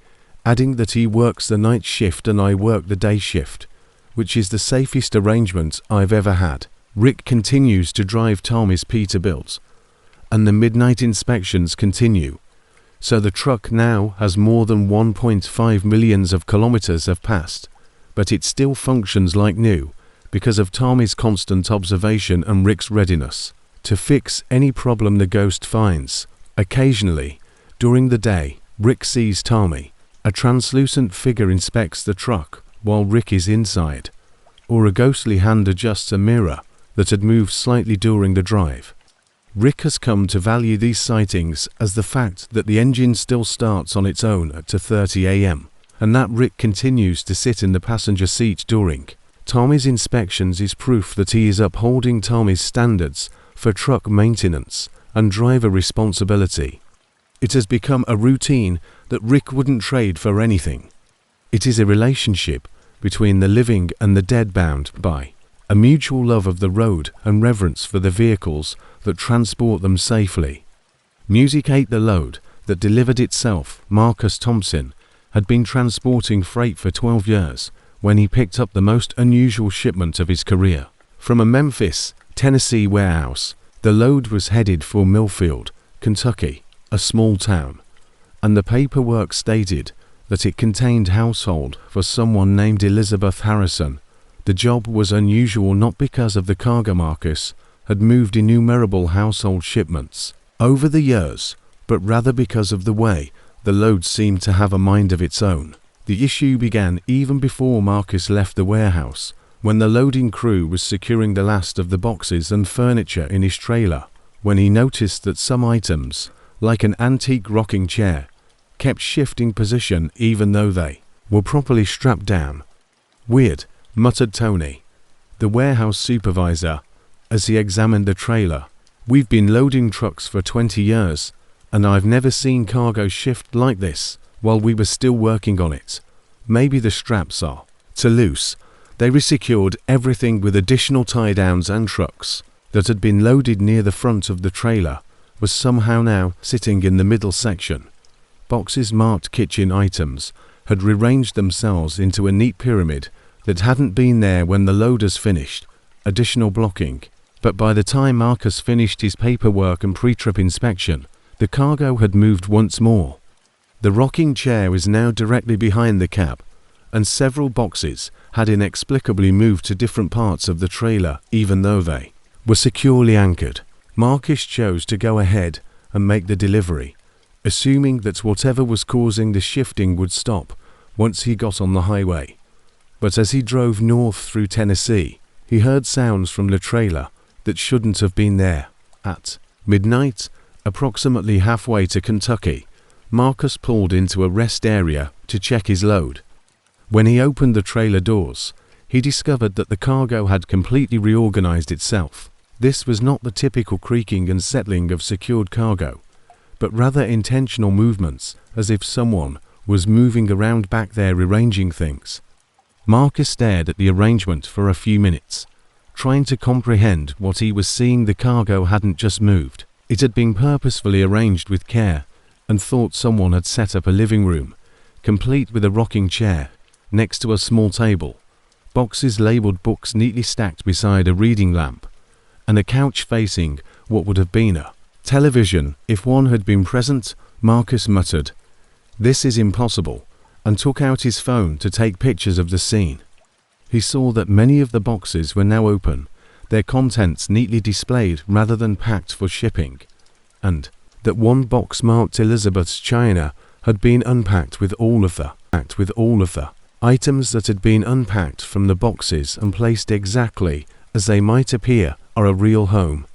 A: adding that he works the night shift and I work the day shift, which is the safest arrangement I've ever had. Rick continues to drive Tommy's Peterbilt, and the midnight inspections continue. So the truck now has more than 1.5 million kilometers have passed, but it still functions like new because of Tommy's constant observation and Rick's readiness to fix any problem the ghost finds. Occasionally, during the day, Rick sees Tommy. A translucent figure inspects the truck while Rick is inside, or a ghostly hand adjusts a mirror that had moved slightly during the drive. Rick has come to value these sightings as the fact that the engine still starts on its own at 2:30 a.m. and that Rick continues to sit in the passenger seat during Tommy's inspections is proof that he is upholding Tommy's standards for truck maintenance and driver responsibility. It has become a routine that Rick wouldn't trade for anything. It is a relationship between the living and the dead, bound by a mutual love of the road and reverence for the vehicles that transport them safely. Music ate the load that delivered itself. Marcus Thompson had been transporting freight for 12 years when he picked up the most unusual shipment of his career. From a Memphis, Tennessee warehouse, the load was headed for Millfield, Kentucky, a small town, and the paperwork stated that it contained household for someone named Elizabeth Harrison. The job was unusual not because of the cargo Marcus had moved innumerable household shipments over the years, but rather because of the way the load seemed to have a mind of its own. The issue began even before Marcus left the warehouse, when the loading crew was securing the last of the boxes and furniture in his trailer, when he noticed that some items, like an antique rocking chair, kept shifting position even though they were properly strapped down. "Weird," muttered Tony, the warehouse supervisor, as he examined the trailer. "We've been loading trucks for 20 years, and I've never seen cargo shift like this while we were still working on it. Maybe the straps are too loose." They resecured everything with additional tie-downs, and trucks that had been loaded near the front of the trailer was somehow now sitting in the middle section. Boxes marked kitchen items had rearranged themselves into a neat pyramid that hadn't been there when the loaders finished. Additional blocking. But by the time Marcus finished his paperwork and pre-trip inspection, the cargo had moved once more. The rocking chair was now directly behind the cab, and several boxes had inexplicably moved to different parts of the trailer even though they were securely anchored. Marcus chose to go ahead and make the delivery, assuming that whatever was causing the shifting would stop once he got on the highway. But as he drove north through Tennessee, he heard sounds from the trailer that shouldn't have been there. At midnight, approximately halfway to Kentucky, Marcus pulled into a rest area to check his load. When he opened the trailer doors, he discovered that the cargo had completely reorganized itself. This was not the typical creaking and settling of secured cargo, but rather intentional movements, as if someone was moving around back there rearranging things. Marcus stared at the arrangement for a few minutes, trying to comprehend what he was seeing. The cargo hadn't just moved, It had been purposefully arranged with care and thought someone had set up a living room, complete with a rocking chair, next to a small table, boxes labelled books neatly stacked beside a reading lamp, and a couch facing what would have been a television if one had been present. Marcus muttered, "This is impossible," and took out his phone to take pictures of the scene. He saw that many of the boxes were now open, their contents neatly displayed rather than packed for shipping, and that one box marked Elizabeth's China had been unpacked with all of the items that had been unpacked from the boxes and placed exactly as they might appear are a real home.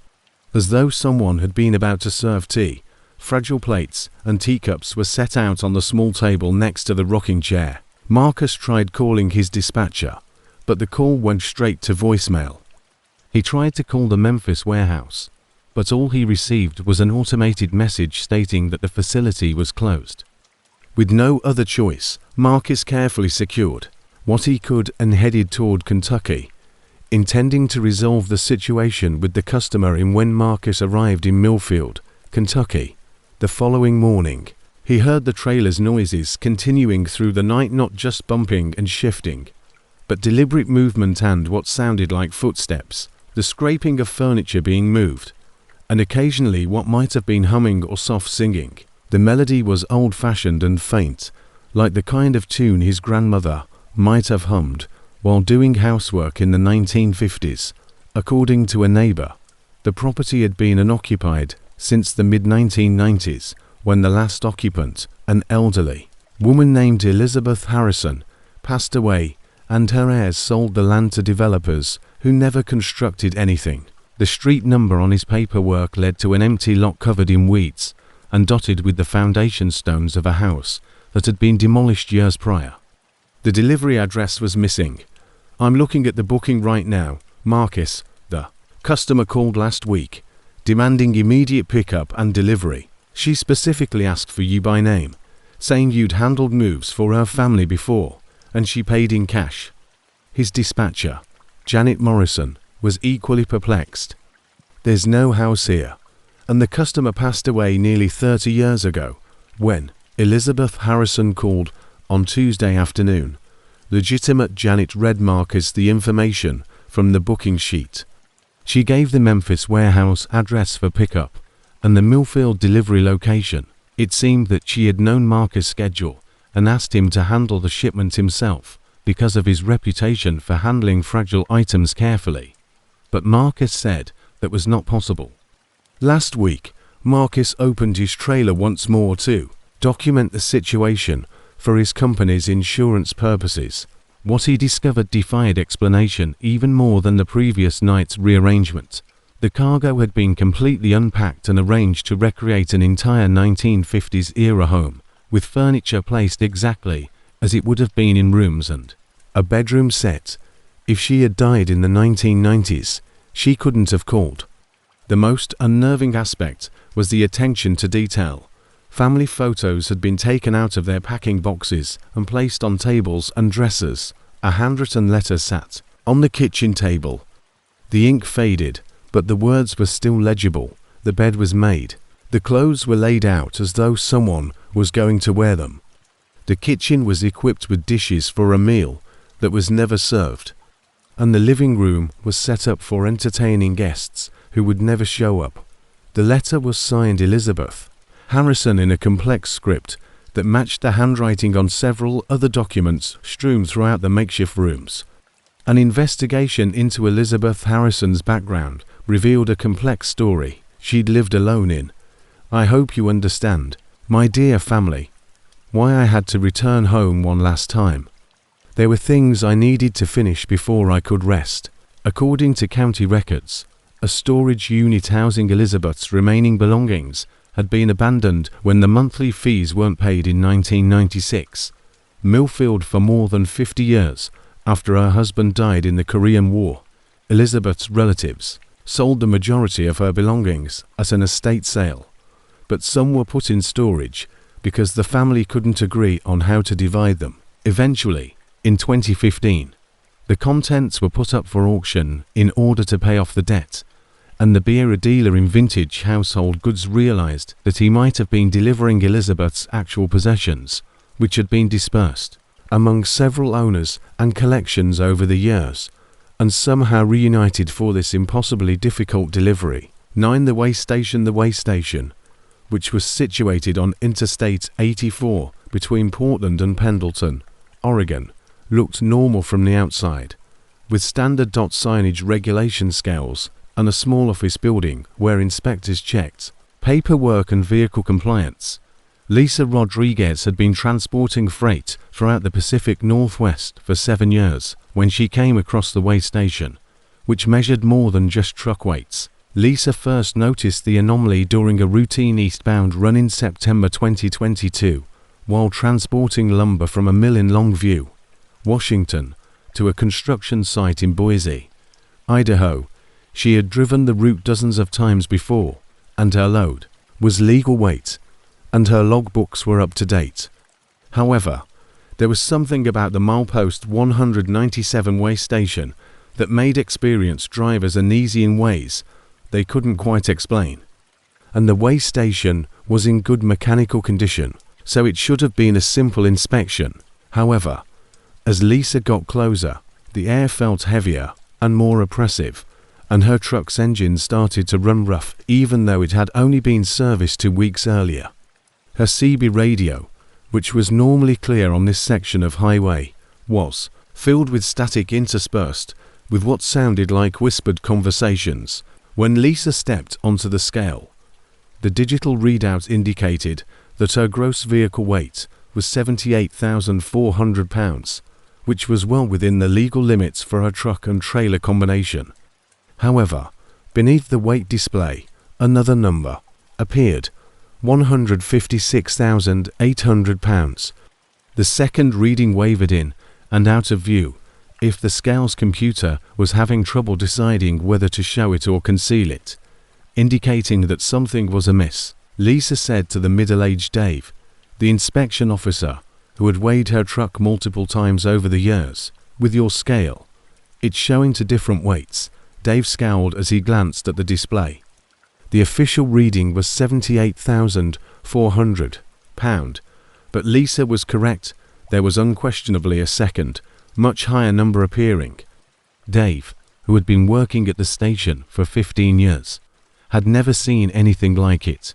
A: As though someone had been about to serve tea, fragile plates and teacups were set out on the small table next to the rocking chair. Marcus tried calling his dispatcher, but the call went straight to voicemail. He tried to call the Memphis warehouse, but all he received was an automated message stating that the facility was closed. With no other choice, Marcus carefully secured what he could and headed toward Kentucky, intending to resolve the situation with the customer. When Marcus arrived in Millfield, Kentucky, the following morning, he heard the trailer's noises continuing through the night, not just bumping and shifting, but deliberate movement and what sounded like footsteps, the scraping of furniture being moved, and occasionally what might have been humming or soft singing. The melody was old-fashioned and faint, like the kind of tune his grandmother might have hummed while doing housework in the 1950s. According to a neighbor, the property had been unoccupied since the mid-1990s, when the last occupant, an elderly woman named Elizabeth Harrison, passed away, and her heirs sold the land to developers who never constructed anything. The street number on his paperwork led to an empty lot covered in weeds and dotted with the foundation stones of a house that had been demolished years prior. The delivery address was missing. "I'm looking at the booking right now, Marcus. The customer called last week, demanding immediate pickup and delivery. She specifically asked for you by name, saying you'd handled moves for her family before, and she paid in cash." His dispatcher, Janet Morrison, was equally perplexed. "There's no house here, and the customer passed away nearly 30 years ago." When Elizabeth Harrison called on Tuesday afternoon, legitimate Janet read Marcus the information from the booking sheet. She gave the Memphis warehouse address for pickup and the Millfield delivery location. It seemed that she had known Marcus' schedule and asked him to handle the shipment himself because of his reputation for handling fragile items carefully. But Marcus said that was not possible. Last week, Marcus opened his trailer once more to document the situation for his company's insurance purposes. What he discovered defied explanation even more than the previous night's rearrangement. The cargo had been completely unpacked and arranged to recreate an entire 1950s era home, with furniture placed exactly as it would have been in rooms and a bedroom set. If she had died in the 1990s, she couldn't have called. The most unnerving aspect was the attention to detail. Family photos had been taken out of their packing boxes and placed on tables and dressers. A handwritten letter sat on the kitchen table. The ink faded, but the words were still legible. The bed was made. The clothes were laid out as though someone was going to wear them. The kitchen was equipped with dishes for a meal that was never served, and the living room was set up for entertaining guests who would never show up. The letter was signed Elizabeth Harrison in a complex script that matched the handwriting on several other documents strewn throughout the makeshift rooms. An investigation into Elizabeth Harrison's background revealed a complex story she'd lived alone in. "I hope you understand, my dear family, why I had to return home one last time. There were things I needed to finish before I could rest." According to county records, a storage unit housing Elizabeth's remaining belongings had been abandoned when the monthly fees weren't paid in 1996. Millfield for more than 50 years after her husband died in the Korean War. Elizabeth's relatives sold the majority of her belongings at an estate sale, but some were put in storage because the family couldn't agree on how to divide them. Eventually, in 2015, the contents were put up for auction in order to pay off the debt, and the beer dealer in Vintage Household Goods realized that he might have been delivering Elizabeth's actual possessions, which had been dispersed among several owners and collections over the years, and somehow reunited for this impossibly difficult delivery. 9. The way station, which was situated on Interstate 84 between Portland and Pendleton, Oregon, looked normal from the outside, with standard dot signage, regulation scales, and a small office building where inspectors checked paperwork and vehicle compliance. Lisa Rodriguez had been transporting freight throughout the Pacific Northwest for 7 years when she came across the way station, which measured more than just truck weights. Lisa first noticed the anomaly during a routine eastbound run in September 2022 while transporting lumber from a mill in Longview, Washington, to a construction site in Boise, Idaho. She had driven the route dozens of times before, and her load was legal weight, and her logbooks were up to date. However, there was something about the milepost 197 way station that made experienced drivers uneasy in ways they couldn't quite explain. And the way station was in good mechanical condition, so it should have been a simple inspection. However, as Lisa got closer, the air felt heavier and more oppressive, and her truck's engine started to run rough even though it had only been serviced 2 weeks earlier. Her CB radio, which was normally clear on this section of highway, was filled with static interspersed with what sounded like whispered conversations. When Lisa stepped onto the scale, the digital readout indicated that her gross vehicle weight was 78,400 pounds, which was well within the legal limits for her truck and trailer combination. However, beneath the weight display, another number appeared: 156,800 pounds. The second reading wavered in and out of view, if the scale's computer was having trouble deciding whether to show it or conceal it, indicating that something was amiss. Lisa said to the middle-aged Dave, the inspection officer, who had weighed her truck multiple times over the years, "With your scale, it's showing to different weights." Dave scowled as he glanced at the display. The official reading was 78,400 pound, but Lisa was correct. There was unquestionably a second, much higher number appearing. Dave, who had been working at the station for 15 years, had never seen anything like it.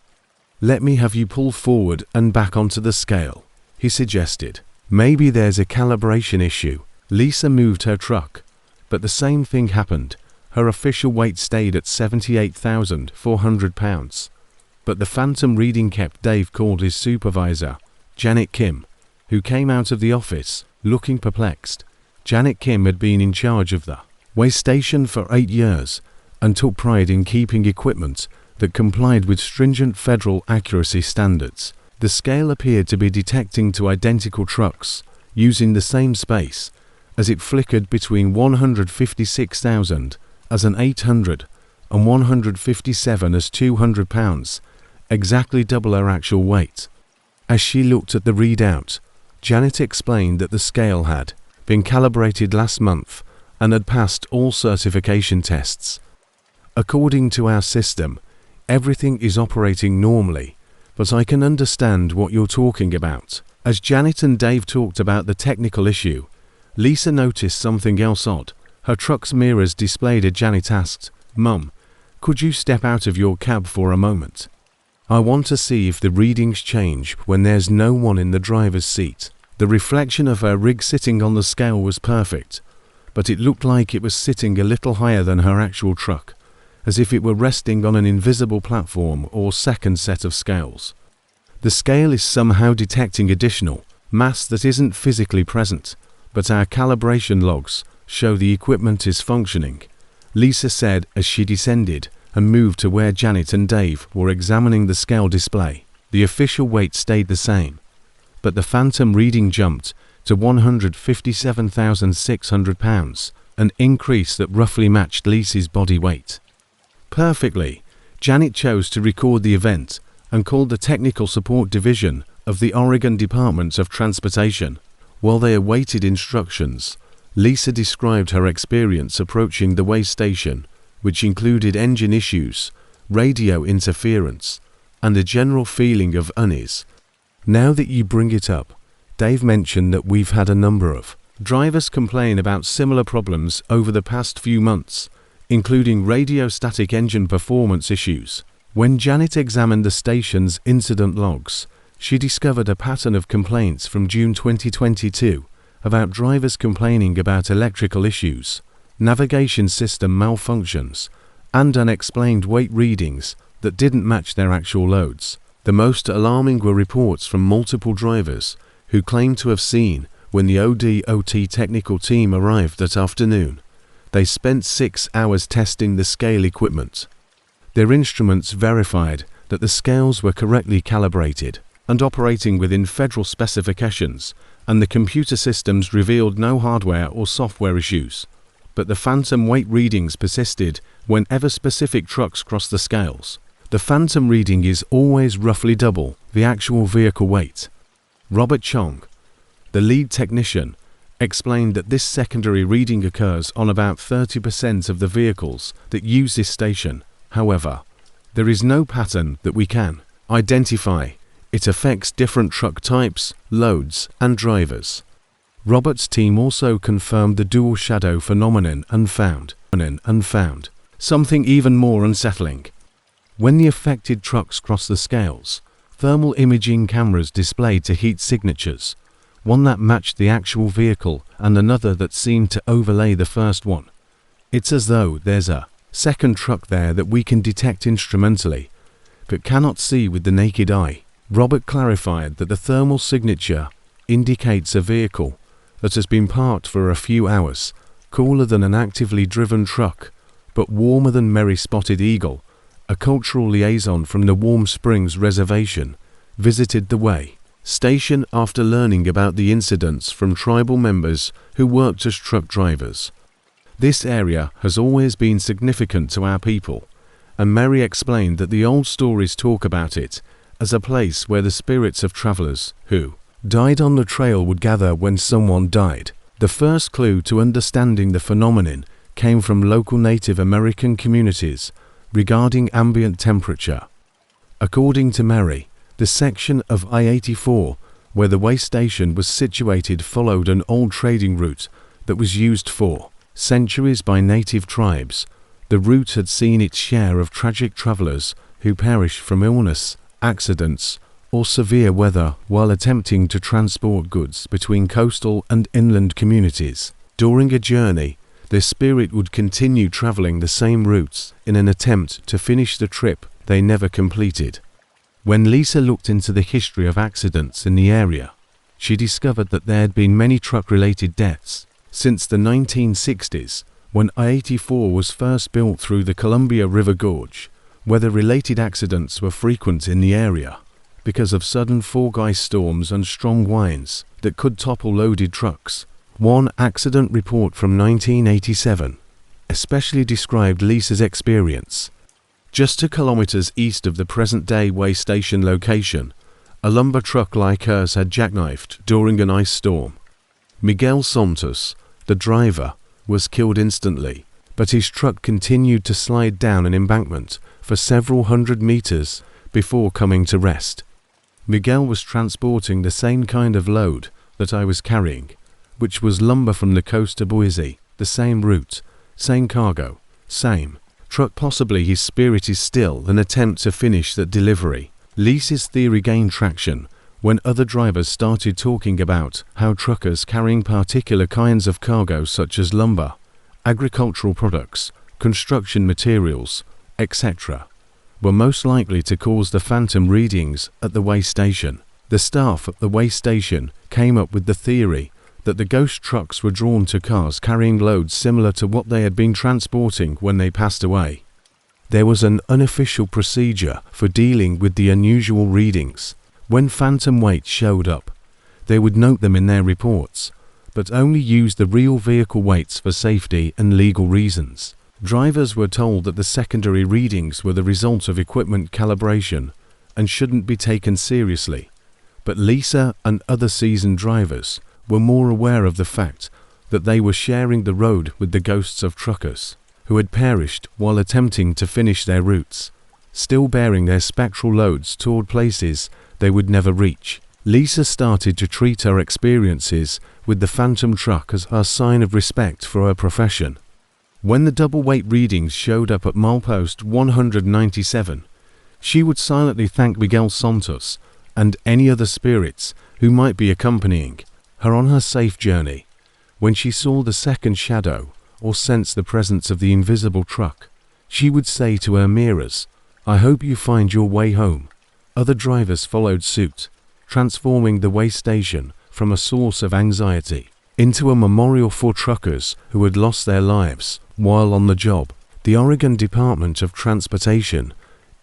A: "Let me have you pull forward and back onto the scale," he suggested. "Maybe there's a calibration issue." Lisa moved her truck, but the same thing happened. Her official weight stayed at 78,400 pounds, but the phantom reading kept. Dave called his supervisor, Janet Kim, who came out of the office, looking perplexed. Janet Kim had been in charge of the way station for 8 years and took pride in keeping equipment that complied with stringent federal accuracy standards. The scale appeared to be detecting two identical trucks using the same space as it flickered between 156,000 as an 800 and 157 as 200 pounds, exactly double her actual weight. As she looked at the readout, Janet explained that the scale had been calibrated last month and had passed all certification tests. "According to our system, everything is operating normally, but I can understand what you're talking about." As Janet and Dave talked about the technical issue, Lisa noticed something else odd. Her truck's mirrors displayed. Janet asked, "Mum, could you step out of your cab for a moment? I want to see if the readings change when there's no one in the driver's seat." The reflection of her rig sitting on the scale was perfect, but it looked like it was sitting a little higher than her actual truck, as if it were resting on an invisible platform or second set of scales. The scale is somehow detecting additional mass that isn't physically present, but our calibration logs show the equipment is functioning, Lisa said as she descended and moved to where Janet and Dave were examining the scale display. The official weight stayed the same, but the phantom reading jumped to 157,600 pounds, an increase that roughly matched Lisa's body weight. Perfectly, Janet chose to record the event and called the Technical Support Division of the Oregon Department of Transportation. While they awaited instructions, Lisa described her experience approaching the way station which included engine issues, radio interference, and a general feeling of unease. Now that you bring it up, Dave mentioned that we've had a number of drivers complain about similar problems over the past few months, including radio static engine performance issues. When Janet examined the station's incident logs, she discovered a pattern of complaints from June 2022 about drivers complaining about electrical issues, navigation system malfunctions, and unexplained weight readings that didn't match their actual loads. The most alarming were reports from multiple drivers who claimed to have seen, when the ODOT technical team arrived that afternoon, they spent 6 hours testing the scale equipment. Their instruments verified that the scales were correctly calibrated and operating within federal specifications, and the computer systems revealed no hardware or software issues. But the phantom weight readings persisted whenever specific trucks crossed the scales. The phantom reading is always roughly double the actual vehicle weight. Robert Chong, the lead technician, explained that this secondary reading occurs on about 30% of the vehicles that use this station. However, there is no pattern that we can identify. It affects different truck types, loads, and drivers. Robert's team also confirmed the dual shadow phenomenon and found something even more unsettling. When the affected trucks cross the scales, thermal imaging cameras displayed two heat signatures, one that matched the actual vehicle and another that seemed to overlay the first one. It's as though there's a second truck there that we can detect instrumentally, but cannot see with the naked eye. Robert clarified that the thermal signature indicates a vehicle that has been parked for a few hours, cooler than an actively driven truck, but warmer than Merry Spotted Eagle, a cultural liaison from the Warm Springs Reservation, visited the way station after learning about the incidents from tribal members who worked as truck drivers. This area has always been significant to our people, and Mary explained that the old stories talk about it as a place where the spirits of travelers who died on the trail would gather when someone died. The first clue to understanding the phenomenon came from local Native American communities regarding ambient temperature. According to Mary, the section of I-84 where the way station was situated followed an old trading route that was used for centuries by native tribes. The route had seen its share of tragic travelers who perished from illness, accidents, or severe weather while attempting to transport goods between coastal and inland communities. During a journey, their spirit would continue traveling the same routes in an attempt to finish the trip they never completed. When Lisa looked into the history of accidents in the area, she discovered that there had been many truck-related deaths since the 1960s, when I-84 was first built through the Columbia River Gorge. Weather-related accidents were frequent in the area because of sudden fog ice storms and strong winds that could topple loaded trucks. One accident report from 1987 especially described Lisa's experience. Just 2 kilometers east of the present-day way station location, a lumber truck like hers had jackknifed during an ice storm. Miguel Santos, the driver, was killed instantly, but his truck continued to slide down an embankment for several hundred meters before coming to rest. Miguel was transporting the same kind of load that I was carrying, which was lumber from the coast to Boise, the same route, same cargo, same truck. Possibly his spirit is still an attempt to finish that delivery. Lisa's theory gained traction when other drivers started talking about how truckers carrying particular kinds of cargo such as lumber, agricultural products, construction materials, etc., were most likely to cause the phantom readings at the way station. The staff at the way station came up with the theory that the ghost trucks were drawn to cars carrying loads similar to what they had been transporting when they passed away. There was an unofficial procedure for dealing with the unusual readings. When phantom weights showed up, they would note them in their reports, but only use the real vehicle weights for safety and legal reasons. Drivers were told that the secondary readings were the result of equipment calibration and shouldn't be taken seriously, but Lisa and other seasoned drivers were more aware of the fact that they were sharing the road with the ghosts of truckers. who had perished while attempting to finish their routes, still bearing their spectral loads toward places they would never reach. Lisa started to treat her experiences with the phantom truck as a sign of respect for her profession. When the double weight readings showed up at milepost 197, she would silently thank Miguel Santos and any other spirits who might be accompanying her on her safe journey. When she saw the second shadow or sensed the presence of the invisible truck, she would say to her mirrors, "I hope you find your way home." Other drivers followed suit, transforming the way station from a source of anxiety into a memorial for truckers who had lost their lives while on the job. The Oregon Department of Transportation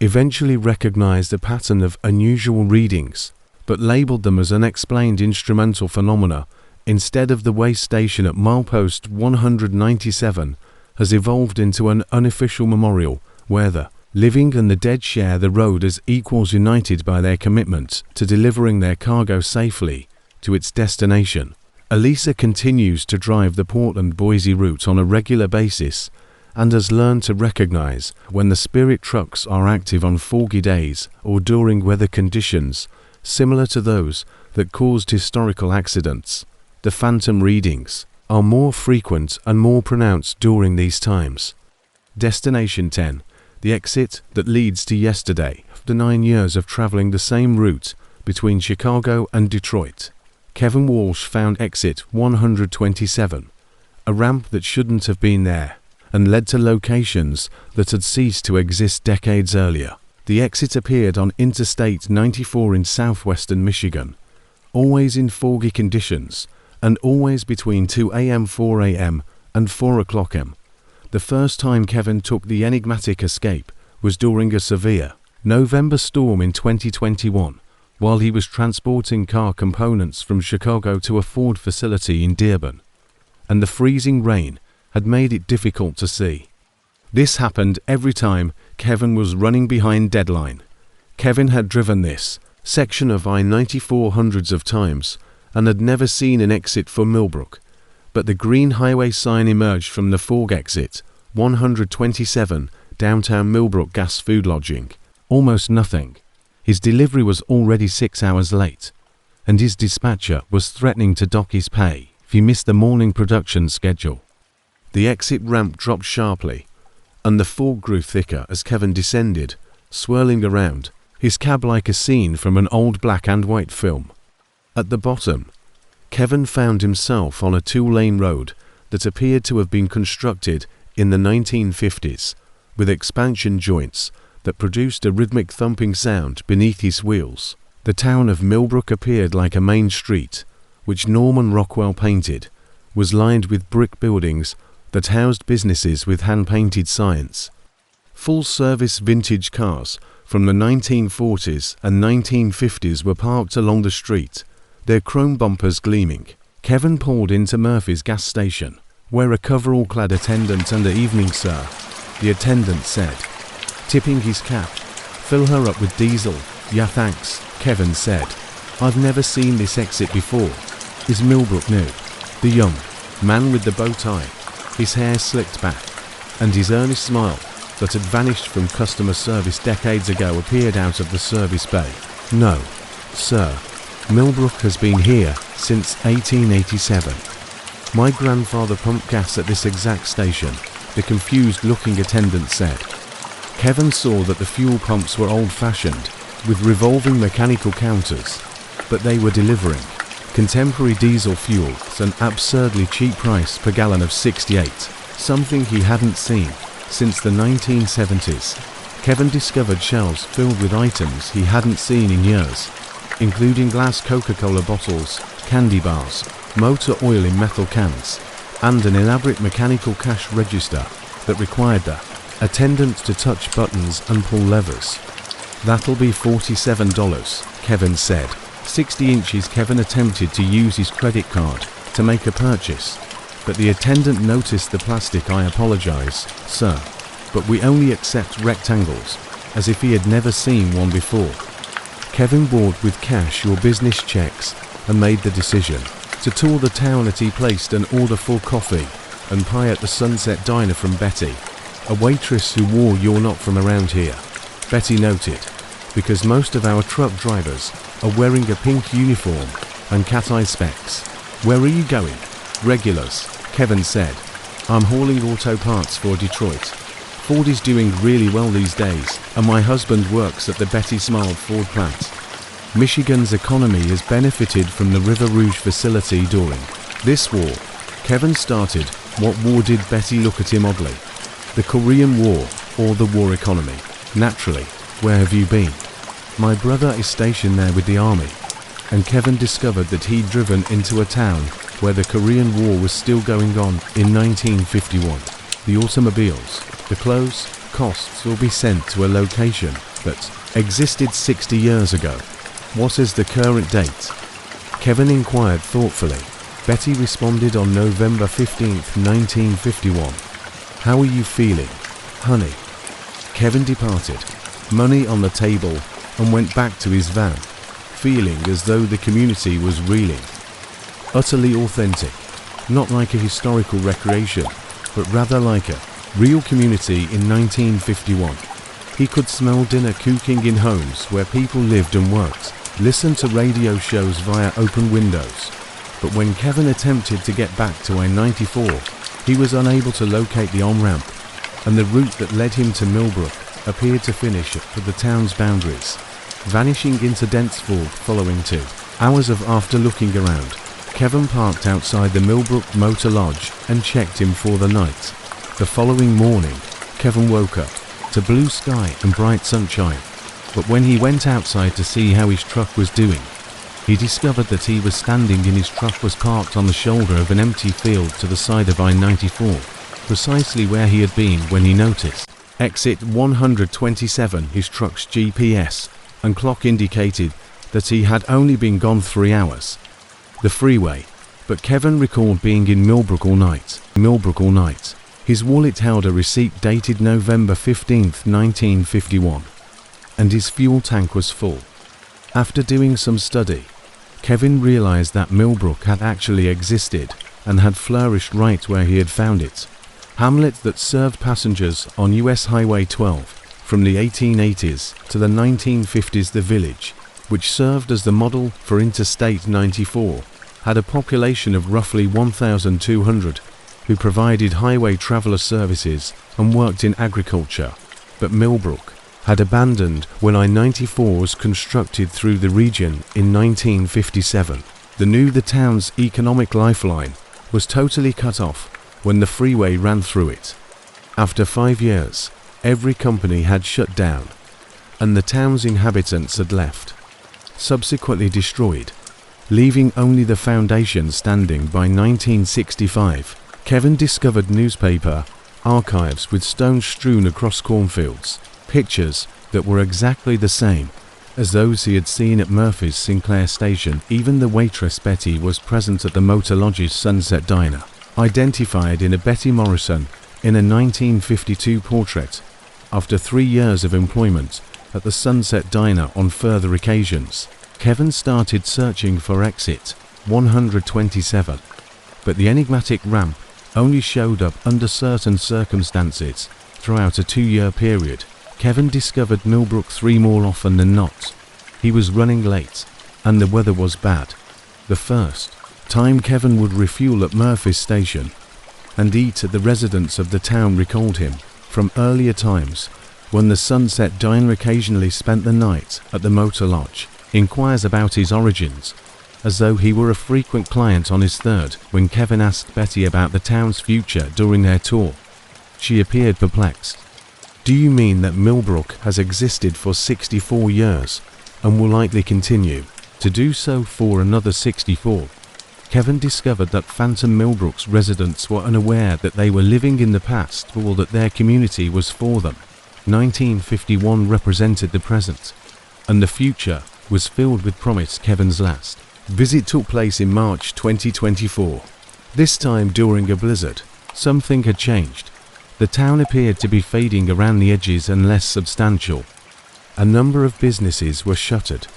A: eventually recognized a pattern of unusual readings, but labeled them as unexplained instrumental phenomena instead of the way station at milepost 197 has evolved into an unofficial memorial where the living and the dead share the road as equals united by their commitment to delivering their cargo safely to its destination. Elisa continues to drive the Portland-Boise route on a regular basis and has learned to recognize when the spirit trucks are active on foggy days or during weather conditions similar to those that caused historical accidents. The phantom readings are more frequent and more pronounced during these times. Destination 10. The exit that leads to yesterday. After 9 years of traveling the same route between Chicago and Detroit, Kevin Walsh found exit 127, a ramp that shouldn't have been there, and led to locations that had ceased to exist decades earlier. The exit appeared on Interstate 94 in southwestern Michigan, always in foggy conditions, and always between 2 a.m., 4 a.m., and 4 o'clock m. The first time Kevin took the enigmatic escape was during a severe November storm in 2021, while he was transporting car components from Chicago to a Ford facility in Dearborn, and the freezing rain had made it difficult to see. This happened every time Kevin was running behind deadline. Kevin had driven this section of I-94 hundreds of times and had never seen an exit for Millbrook, but the green highway sign emerged from the fog exit 127 downtown Millbrook gas food lodging. Almost nothing. His delivery was already 6 hours late, and his dispatcher was threatening to dock his pay if he missed the morning production schedule. The exit ramp dropped sharply, and the fog grew thicker as Kevin descended, swirling around, his cab like a scene from an old black and white film. At the bottom, Kevin found himself on a 2-lane road that appeared to have been constructed in the 1950s, with expansion joints that produced a rhythmic thumping sound beneath his wheels. The town of Millbrook appeared like a main street, which Norman Rockwell painted, was lined with brick buildings that housed businesses with hand-painted signs. Full-service vintage cars from the 1940s and 1950s were parked along the street, their chrome bumpers gleaming. Kevin pulled into Murphy's gas station, where a coverall-clad attendant and "Evening, sir," the attendant said, tipping his cap. "Fill her up with diesel." "Yeah, thanks," Kevin said. "I've never seen this exit before." Is Millbrook new? The young man with the bow tie, his hair slicked back, and his earnest smile that had vanished from customer service decades ago appeared out of the service bay. "No, sir. Millbrook has been here since 1887. My grandfather pumped gas at this exact station," the confused-looking attendant said. Kevin saw that the fuel pumps were old-fashioned, with revolving mechanical counters, but they were delivering contemporary diesel fuel at an absurdly cheap price per gallon of 68, something he hadn't seen since the 1970s. Kevin discovered shelves filled with items he hadn't seen in years, including glass Coca-Cola bottles, candy bars, motor oil in metal cans, and an elaborate mechanical cash register that required the attendant to touch buttons and pull levers. "That'll be $47, Kevin said. 60 inches. Kevin attempted to use his credit card to make a purchase, but the attendant noticed the plastic. "I apologize, sir, but we only accept rectangles," as if he had never seen one before. Kevin bought with cash or business checks and made the decision to tour the town as he placed an order for coffee and pie at the Sunset Diner from Betty. A waitress who wore "You're not from around here," Betty noted, because most of our truck drivers are wearing a pink uniform and cat-eye specs. "Where are you going?" "Regulars," Kevin said. "I'm hauling auto parts for Detroit. Ford is doing really well these days, and my husband works at the Betty smiled Ford plant. Michigan's economy has benefited from the River Rouge facility during this war." Kevin started, "What war did Betty?" look at him oddly. "The Korean War, or the war economy." "Naturally. Where have you been?" "My brother is stationed there with the army." And Kevin discovered that he'd driven into a town where the Korean War was still going on in 1951. The automobiles, the clothes, costs will be sent to a location that existed 60 years ago. "What is the current date?" Kevin inquired thoughtfully. Betty responded on November 15th, 1951. "How are you feeling, honey?" Kevin departed, money on the table, and went back to his van, feeling as though the community was reeling. Utterly authentic, not like a historical recreation, but rather like a real community in 1951. He could smell dinner cooking in homes where people lived and worked, listen to radio shows via open windows. But when Kevin attempted to get back to I-94, he was unable to locate the on-ramp, and the route that led him to Millbrook appeared to finish at the town's boundaries, vanishing into dense fog following 2 hours of after looking around. Kevin parked outside the Millbrook Motor Lodge and checked in for the night. The following morning, Kevin woke up to blue sky and bright sunshine, but when he went outside to see how his truck was doing, he discovered that he was standing in his truck was parked on the shoulder of an empty field to the side of I-94, precisely where he had been when he noticed exit 127. His truck's GPS and clock indicated that he had only been gone 3 hours. The freeway, but Kevin recalled being in Millbrook all night. His wallet held a receipt dated November 15th, 1951, and his fuel tank was full. After doing some study, Kevin realized that Millbrook had actually existed and had flourished right where he had found it. Hamlet that served passengers on US Highway 12 from the 1880s to the 1950s. The village, which served as the model for Interstate 94, had a population of roughly 1,200 who provided highway traveler services and worked in agriculture. But Millbrook had abandoned when I-94 was constructed through the region in 1957. The town's economic lifeline was totally cut off when the freeway ran through it. After 5 years, every company had shut down, and the town's inhabitants had left, subsequently destroyed, leaving only the foundation standing. By 1965, Kevin discovered newspaper archives with stones strewn across cornfields, pictures that were exactly the same as those he had seen at Murphy's Sinclair station. Even the waitress Betty was present at the Motor Lodge's Sunset Diner, identified in a Betty Morrison in a 1952 portrait. After 3 years of employment at the Sunset Diner on further occasions, Kevin started searching for exit 127, but the enigmatic ramp only showed up under certain circumstances. Throughout a 2-year period, Kevin discovered Millbrook 3 more often than not. He was running late, and the weather was bad. The first time Kevin would refuel at Murphy's station and eat at the residence of the town recalled him from earlier times when the Sunset Diner occasionally spent the night at the Motor Lodge. Inquires about his origins, as though he were a frequent client on his third. When Kevin asked Betty about the town's future during their tour, she appeared perplexed. "Do you mean that Millbrook has existed for 64 years and will likely continue to do so for another 64? Kevin discovered that Phantom Millbrook's residents were unaware that they were living in the past or that their community was for them. 1951 represented the present, and the future was filled with promise. Kevin's last visit took place in March 2024. This time during a blizzard. Something had changed. The town appeared to be fading around the edges and less substantial. A number of businesses were shuttered,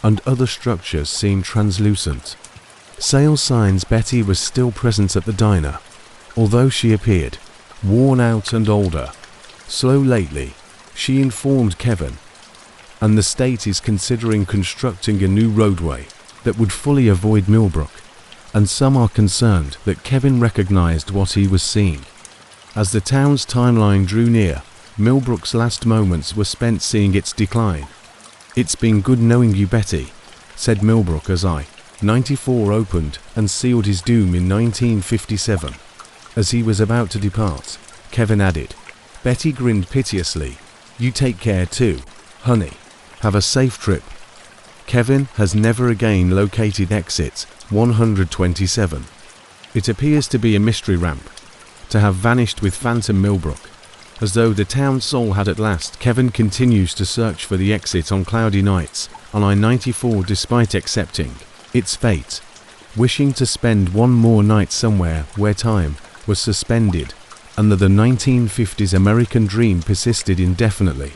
A: and other structures seemed translucent. Sales signs. Betty was still present at the diner, although she appeared worn out and older. slow lately, she informed Kevin, and the state is considering constructing a new roadway that would fully avoid Millbrook, and some are concerned that Kevin recognized what he was seeing. As the town's timeline drew near, Millbrook's last moments were spent seeing its decline. "It's been good knowing you, Betty," said Millbrook as I-94 opened and sealed his doom in 1957. As he was about to depart, Kevin added. Betty grinned piteously. "You take care too, honey. Have a safe trip." Kevin has never again located exit 127. It appears to be a mystery ramp, to have vanished with Phantom Millbrook. As though the town's soul had at last, Kevin continues to search for the exit on cloudy nights on I-94 despite accepting its fate, wishing to spend one more night somewhere where time was suspended and that the 1950s American dream persisted indefinitely.